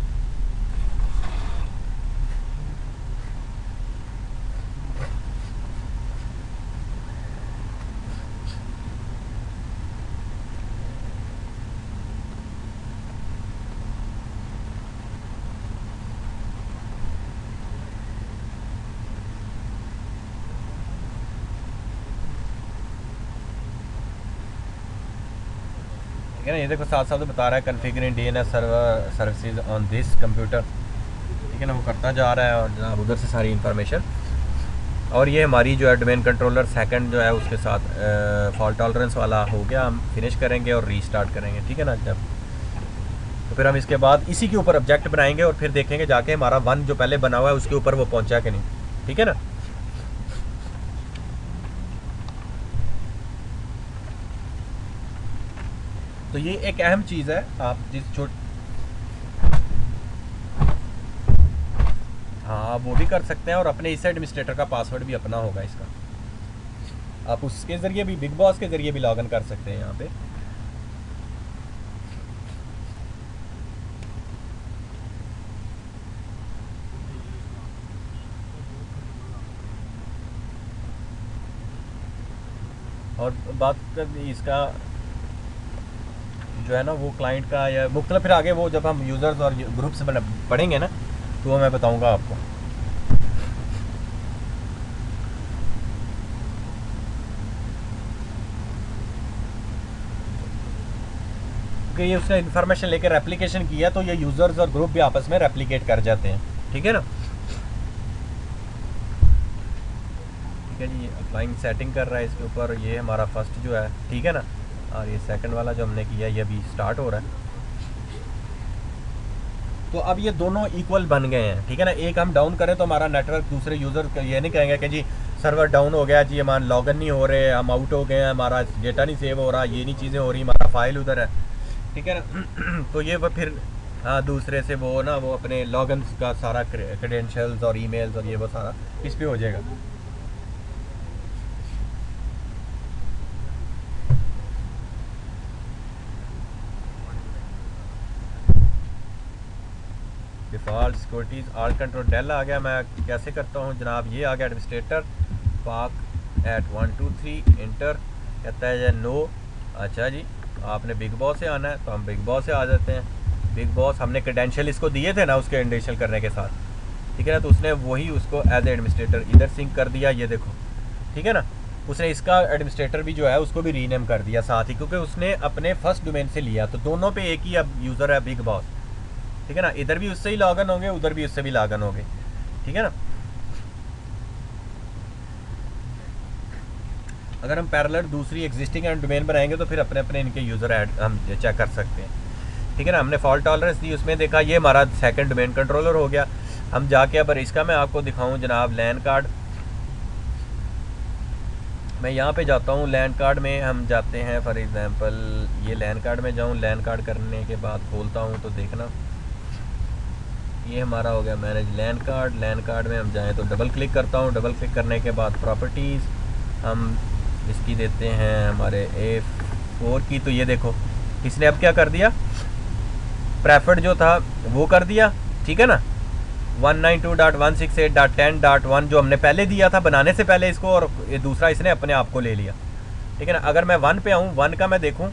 [SPEAKER 1] ठीक है ना, ये देखो साथ साथ बता रहा है configuring DNS server services on this computer. ठीक है ना, वो करता जा रहा है और जनाब उधर से सारी इन्फॉर्मेशन। और ये हमारी जो है डोमेन कंट्रोलर सेकंड जो है उसके साथ फॉल्ट टॉलरेंस वाला हो गया, हम फिनिश करेंगे और रीस्टार्ट करेंगे। ठीक है ना, जब तो फिर हम इसके बाद इसी के ऊपर ऑब्जेक्ट बनाएंगे और फिर देखेंगे जाके हमारा वन जो पहले बना हुआ है उसके ऊपर वो पहुंचा कि नहीं। ठीक है ना, तो ये एक अहम चीज़ है। आप जिस छोट हाँ आप वो भी कर सकते हैं और अपने इस एडमिनिस्ट्रेटर का पासवर्ड भी अपना होगा इसका, आप उसके ज़रिए भी बिग बॉस के ज़रिए भी लॉगिन कर सकते हैं यहाँ पे। और बात कर इसका जो है ना वो क्लाइंट का या मुख्तलिफ, फिर आगे वो जब हम यूज़र्स और ग्रुप्स पढ़ेंगे ना तो वो मैं बताऊंगा आपको। क्योंकि ये उसने इन्फॉर्मेशन लेकर रेप्लिकेशन किया तो ये यूज़र्स और ग्रुप भी आपस में रेप्लिकेट कर जाते हैं। ठीक है ना, ठीक है जी, अप्लाइंग सेटिंग कर रहा है इसके ऊपर। ये हमारा फर्स्ट जो है, ठीक है ना, और ये सेकंड वाला जो हमने किया ये अभी स्टार्ट हो रहा है। तो अब ये दोनों इक्वल बन गए हैं। ठीक है ना, एक हम डाउन करें तो हमारा नेटवर्क दूसरे यूज़र ये नहीं कहेंगे कि जी सर्वर डाउन हो गया जी, हमारा लॉगिन नहीं हो रहे, हम आउट हो गए हैं, हमारा डेटा नहीं सेव हो रहा, ये नहीं चीज़ें हो रही, हमारा फाइल उधर है। ठीक है ना तो ये वो फिर हाँ दूसरे से वो ना वो अपने लॉगिन का सारा क्रेडेंशियल्स और ईमेल्स और ये वो सारा इस पे हो जाएगा। Default securities all control del आ गया। मैं कैसे करता हूँ जनाब, ये आ गया एडमिनिस्ट्रेटर पाक एट 123 इंटर, कहता है नो। अच्छा जी, आपने बिग बॉस से आना है तो हम बिग बॉस से आ जाते हैं। बिग बॉस हमने क्रेडेंशियल इसको दिए थे ना उसके इंडेंशियल करने के साथ। ठीक है ना, तो उसने वही उसको एज एडमिनिस्ट्रेटर इधर सिंक कर दिया, ये देखो। ठीक है ना, उसने इसका एडमिनिस्ट्रेटर भी जो है उसको भी रीनेम कर दिया साथ ही, क्योंकि उसने अपने फर्स्ट डोमेन से लिया, तो दोनों पे एक ही अब यूज़र है बिग बॉस। ठीक है ना, इधर भी उससे ही लॉगिन होंगे उधर भी उससे भी लॉगिन होंगे। ठीक है ना, अगर हम पैरेलल दूसरी एग्जिस्टिंग डोमेन बनाएंगे तो फिर अपने अपने इनके यूज़र ऐड हम चेक कर सकते हैं। ठीक है ना, हमने फॉल्ट टॉलरेंस दी, उसमें देखा ये हमारा सेकंड डोमेन कंट्रोलर हो गया। हम जाके अब इसका मैं आपको दिखाऊं जनाब लैन कार्ड, मैं यहाँ पे जाता हूँ लैन कार्ड में हम जाते हैं। फॉर एग्ज़ाम्पल ये लैन कार्ड में जाऊँ, लैन कार्ड करने के बाद खोलता हूँ तो देखना ये हमारा हो गया मैनेज लैन कार्ड। लैन कार्ड में हम जाएँ तो डबल क्लिक करता हूँ, डबल क्लिक करने के बाद प्रॉपर्टीज़ हम इसकी देते हैं हमारे A4 की। तो ये देखो इसने अब क्या कर दिया, प्रेफर्ड जो था वो कर दिया। ठीक है ना, 192.168.10.1 जो हमने पहले दिया था बनाने से पहले इसको, और ये दूसरा इसने अपने आप को ले लिया। ठीक है ना, अगर मैं 1 पे आऊँ, 1 का मैं देखूँ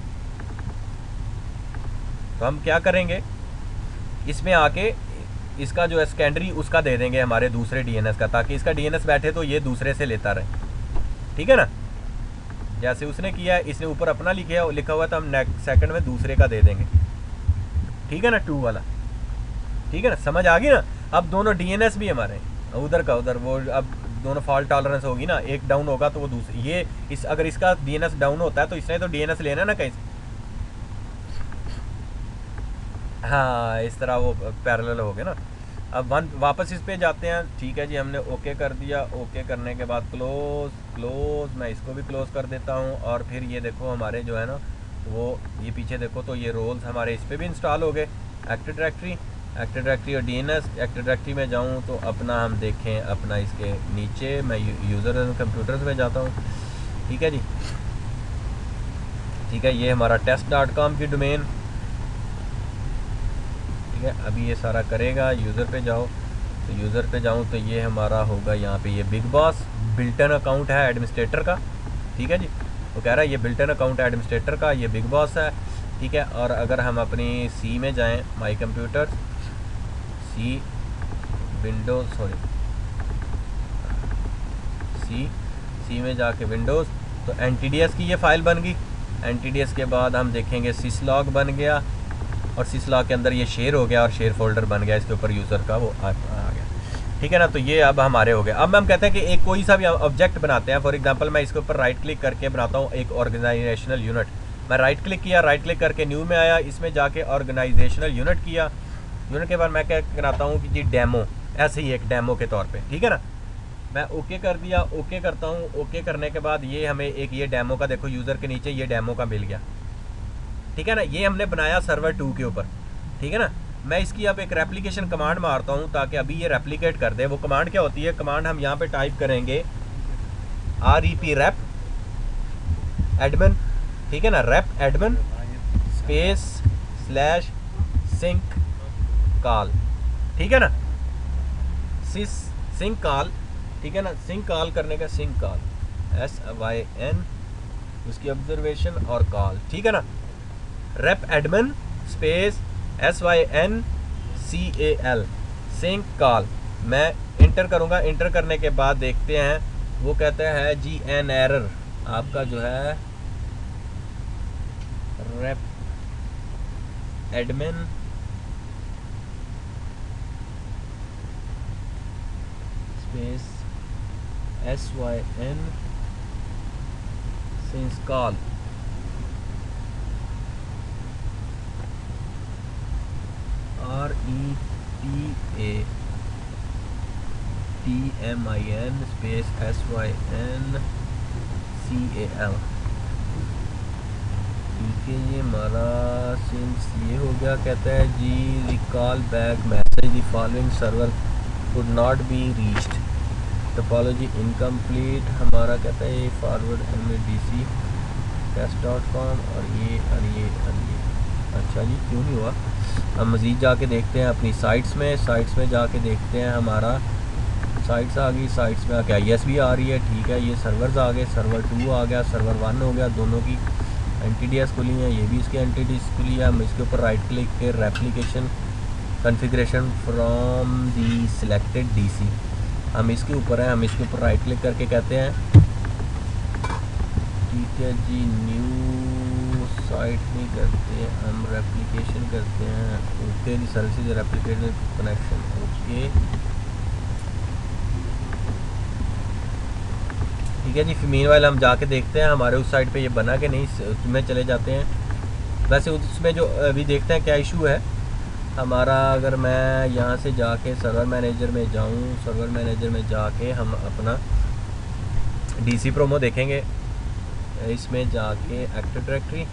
[SPEAKER 1] तो हम क्या करेंगे, इसमें आके इसका जो है सेकेंडरी उसका दे देंगे हमारे दूसरे डीएनएस का, ताकि इसका डीएनएस बैठे तो ये दूसरे से लेता रहे। ठीक है ना, जैसे उसने किया है, इसने ऊपर अपना लिखा हुआ था, हम नेक्स्ट सेकंड में दूसरे का दे देंगे। ठीक है ना, 2 वाला। ठीक है ना, समझ आ गई ना। अब दोनों डीएनएस भी हमारे उधर का उधर, वो अब दोनों फॉल्ट टॉलरेंस होगी ना, एक डाउन होगा तो वो दूसरी ये इस अगर इसका डीएनएस डाउन होता है तो इसने तो डीएनएस लेना ना कहीं से। हाँ इस तरह वो पैरेलल हो गए ना। अब वापस इस पे जाते हैं। ठीक है जी, हमने ओके कर दिया। ओके करने के बाद क्लोज क्लोज, मैं इसको भी क्लोज कर देता हूँ। और फिर ये देखो हमारे जो है ना वो ये पीछे देखो तो ये रोल्स हमारे इस पर भी इंस्टॉल हो गए, एक्टिव डायरेक्टरी। एक्टिव डायरेक्टरी और डीएनएस। एक्टिव डायरेक्टरी में जाऊँ तो अपना हम देखें अपना इसके नीचे मैं यूज़र एंड कंप्यूटर्स में जाता हूँ। ठीक है जी, ठीक है, ये हमारा test.com की डोमेन। ठीक है, अभी ये सारा करेगा। यूज़र पे जाओ, तो यूज़र पे जाऊँ तो ये हमारा होगा यहाँ पे ये बिग बॉस बिल्टन अकाउंट है एडमिनिस्ट्रेटर का। ठीक है जी, वो कह रहा है ये बिल्टन अकाउंट है एडमिनिस्ट्रेटर का, ये बिग बॉस है। ठीक है, और अगर हम अपनी सी में जाएं, माई कंप्यूटर सी विंडोज़ सी में जाके विंडोज़, तो एनटीडीएस की ये फ़ाइल बन गई। एनटीडीएस के बाद हम देखेंगे सिसलॉग बन गया, और सिसलॉग के अंदर ये शेयर हो गया और शेयर फोल्डर बन गया, इसके ऊपर यूज़र का वो आ गया। ठीक है ना, तो ये अब हमारे हो गए। अब हम कहते हैं कि एक कोई सा भी ऑब्जेक्ट बनाते हैं। फॉर एग्जांपल मैं इसके ऊपर राइट क्लिक करके बनाता हूँ एक ऑर्गेनाइजेशनल यूनिट। मैं राइट क्लिक किया, राइट क्लिक करके न्यू में आया, इसमें जाके ऑर्गेनाइजेशनल यूनिट किया। यूनिट के बाद मैं क्या कराता हूँ कि जी डेमो, ऐसे ही एक डेमो के तौर पे। ठीक है ना, मैं ओके कर दिया, ओके करता हूँ। ओके करने के बाद ये हमें एक ये डेमो का, देखो यूज़र के नीचे ये डेमो का मिल गया। ठीक है ना, ये हमने बनाया सर्वर 2 के ऊपर। ठीक है ना, मैं इसकी अब एक रेप्लिकेशन कमांड मारता हूँ ताकि अभी ये रेप्लिकेट कर दे। वो कमांड क्या होती है? कमांड हम यहाँ पे टाइप करेंगे rep rep एडमिन। ठीक है ना, rep admin space slash sync call. ठीक है ना, सिंक कॉल। ठीक है ना, सिंक कॉल करने का सिंक कॉल SYN, उसकी ऑब्जर्वेशन और कॉल। ठीक है ना, rep admin space SYNCAL sync call. मैं इंटर करूँगा। इंटर करने के बाद देखते हैं, वो कहता है जी एन एरर आपका जो है rape admin space SYN sync call. REPATMIN space SYNCAL। ठीक है, ये हमारा सिंस ये हो गया। कहता है जी recall back message the following server could not be reached, topology incomplete. हमारा कहता है ये फॉरवर्ड MADC test.com और ये अच्छा जी, क्यों नहीं हुआ? हम मज़ीद जाके देखते हैं अपनी साइट्स में जाके देखते हैं। हमारा साइट्स आ गई, साइट्स में आ गया yes भी आ रही है। ठीक है, ये सर्वर्स आ गए, सर्वर 2 आ गया, सर्वर 1 हो गया। दोनों की एंटिटीज़ खुली हैं, ये भी इसकी एंटिटीज़ खुली है। हम इसके ऊपर राइट क्लिक के replication configuration from the selected DC, हम इसके ऊपर हैं। हम इसके ऊपर राइट क्लिक करके कहते हैं ठीक है जी, न्यू साइट नहीं करते, हम रेप्लिकेशन करते हैं। ओके जी, सर्विसेज रेप्लिकेशन कनेक्शन। ओके ठीक है जी, मीनवाइल हम जाके देखते हैं हमारे उस साइड पे ये बना कि नहीं। उसमें चले जाते हैं। वैसे उसमें जो अभी देखते हैं क्या इशू है हमारा। अगर मैं यहाँ से जाके सर्वर मैनेजर में जाऊँ, सर्वर मैनेजर में जाके हम अपना DC प्रोमो देखेंगे। इसमें जाके एक्टिव डायरेक्टरी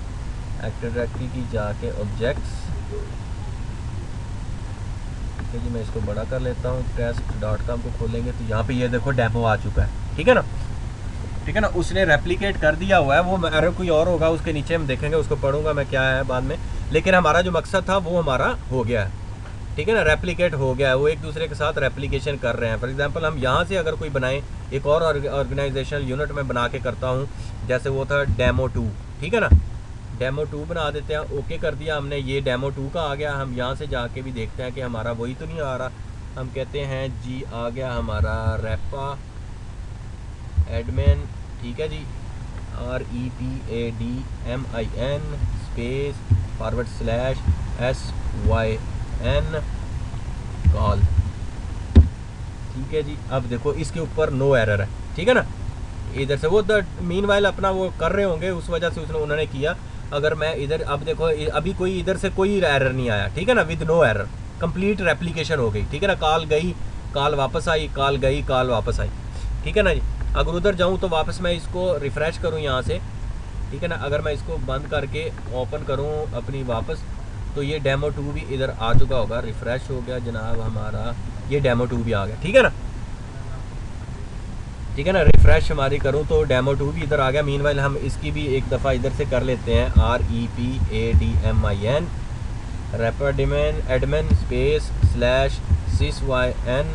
[SPEAKER 1] की जाके ऑब्जेक्ट्स। ठीक है जी, मैं इसको बड़ा कर लेता हूँ। test.com को खोलेंगे तो यहाँ पे ये देखो डेमो आ चुका है। ठीक है ना, ठीक है ना, उसने रेप्लिकेट कर दिया हुआ है। वो एरर कोई और होगा उसके नीचे, हम देखेंगे, उसको पढ़ूंगा मैं क्या है बाद में। लेकिन हमारा जो मकसद था वो हमारा हो गया है। ठीक है ना, रेप्लिकेट हो गया है, वो एक दूसरे के साथ रेप्लिकेशन कर रहे हैं। फॉर एग्जांपल हम यहाँ से अगर कोई बनाएं, एक और ऑर्गेनाइजेशनल यूनिट में बना के करता हूँ, जैसे वो था डेमो 2। ठीक है ना, डेमो 2 बना देते हैं। ओके कर दिया हमने, ये डेमो 2 का आ गया। हम यहाँ से जाके भी देखते हैं कि हमारा वही तो नहीं आ रहा। हम कहते हैं जी आ गया हमारा रेपा एडमिन। ठीक है जी, REPADMIN space forward slash SYN call. ठीक है जी, अब देखो इसके ऊपर नो एरर है। ठीक है ना, इधर से वो मीनवाइल अपना वो कर रहे होंगे, उस वजह से उन्होंने किया। अगर मैं इधर, अब देखो अभी कोई इधर से कोई एरर नहीं आया। ठीक है ना, with no error complete replication हो गई। ठीक है ना, कॉल गई, कॉल वापस आई, कॉल गई, कॉल वापस आई। ठीक है ना जी, अगर उधर जाऊँ तो वापस मैं इसको रिफ़्रेश करूँ यहाँ से। ठीक है ना, अगर मैं इसको बंद करके ओपन करूँ अपनी वापस,
[SPEAKER 2] तो ये डेमो 2 भी इधर आ चुका होगा। रिफ़्रेश हो गया जनाब हमारा, ये डेमो 2 भी आ गया। ठीक है ना, ठीक है ना। रिफ़्रेश हमारी करूँ तो डेमो 2 भी इधर आ गया। मीनवाइल हम इसकी भी एक दफ़ा इधर से कर लेते हैं, REPADMIN repadmin admin space /sysyn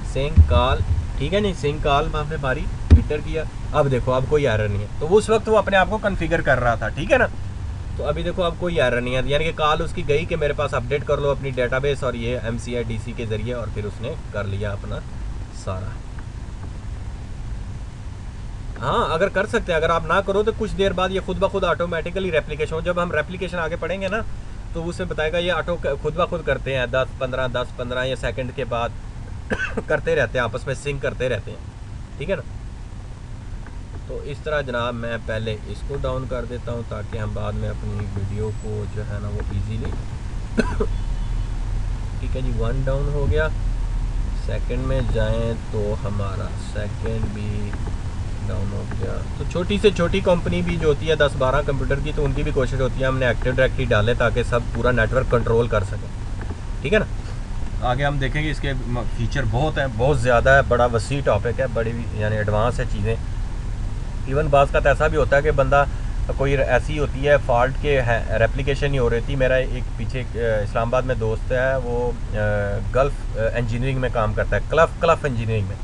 [SPEAKER 2] sync call. ठीक है नहीं, सिंक कॉल हमने हमारी ट्विटर किया। अब देखो अब कोई एरर नहीं है।
[SPEAKER 1] तो उस वक्त वो अपने आप को कॉन्फ़िगर कर रहा था। ठीक है ना,
[SPEAKER 2] तो अभी देखो अब कोई एरर नहीं है, यानी कि कॉल उसकी गई कि मेरे पास अपडेट कर लो अपनी डेटाबेस, और ये MCIDC के ज़रिए, और फिर उसने कर लिया अपना सारा। हाँ अगर कर सकते हैं, अगर आप ना करो तो कुछ देर बाद ये खुद ब खुद ऑटोमेटिकली रेप्लिकेशन हो। जब हम रेप्लिकेशन आगे पढ़ेंगे ना तो उसमें बताएगा ये ऑटो खुद ब खुद करते हैं, 10-15 या सेकंड के बाद करते रहते हैं, आपस में सिंक करते रहते हैं। ठीक है ना, तो इस तरह जनाब मैं पहले इसको डाउन कर देता हूँ ताकि हम बाद में अपनी वीडियो को जो है ना वो इजीली ठीक है जी, 1 डाउन हो गया। सेकंड में जाएं तो हमारा सेकंड भी डाउन हो गया। तो छोटी से छोटी कंपनी भी जो होती है 10-12 कंप्यूटर की, तो उनकी भी कोशिश होती है हमने एक्टिव डायरेक्टरी डालें ताकि सब पूरा नेटवर्क कंट्रोल कर सकें। ठीक है ना,
[SPEAKER 1] आगे हम देखेंगे इसके फीचर बहुत हैं, बहुत ज़्यादा है, बड़ा वसी टॉपिक है, बड़ी यानी एडवांस है चीज़ें। इवन बाज़ का तो ऐसा भी होता है कि बंदा कोई ऐसी होती है फॉल्ट के रेप्लिकेशन नहीं हो रही थी। मेरा एक पीछे इस्लामाबाद में दोस्त है, वो गल्फ़ इंजीनियरिंग में काम करता है, क्लफ इंजीनियरिंग में,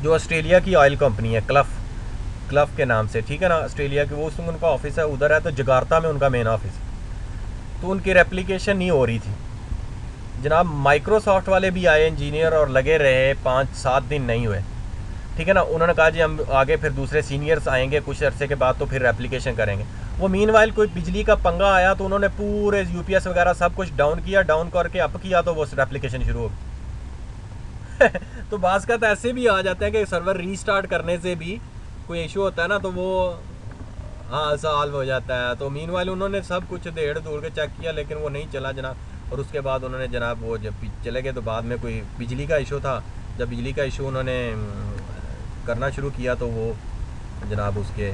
[SPEAKER 1] जो ऑस्ट्रेलिया की ऑयल कंपनी है क्लफ के नाम से। ठीक है ना, ऑस्ट्रेलिया की, वो उनका ऑफिस है उधर है, तो जगार्ता में उनका मेन ऑफिस है। तो उनकी रेप्लिकेशन नहीं हो रही थी जनाब। माइक्रोसॉफ्ट वाले भी आए इंजीनियर और लगे रहे, 5-7 दिन नहीं हुए। ठीक है ना, उन्होंने कहा जी हम आगे फिर दूसरे सीनियर्स आएंगे कुछ अरसे के बाद तो फिर रेप्लिकेशन करेंगे। वो मीनवाइल कोई बिजली का पंगा आया तो उन्होंने पूरे UPS वगैरह सब कुछ डाउन किया, डाउन करके अप किया तो वो रेप्लिकेशन शुरू हो गई। तो बाज़ का तो ऐसे भी आ जाता है कि सर्वर रीस्टार्ट करने से भी कोई इशू होता है ना, तो वो हाँ सॉल्व हो जाता है। तो मीनवाइल उन्होंने सब कुछ देड़ दूर के चेक किया लेकिन वो नहीं चला जनाब। और उसके बाद उन्होंने जनाब वो जब चले गए तो बाद में कोई बिजली का इशू था। जब बिजली का इशू उन्होंने करना शुरू किया तो वो जनाब उसके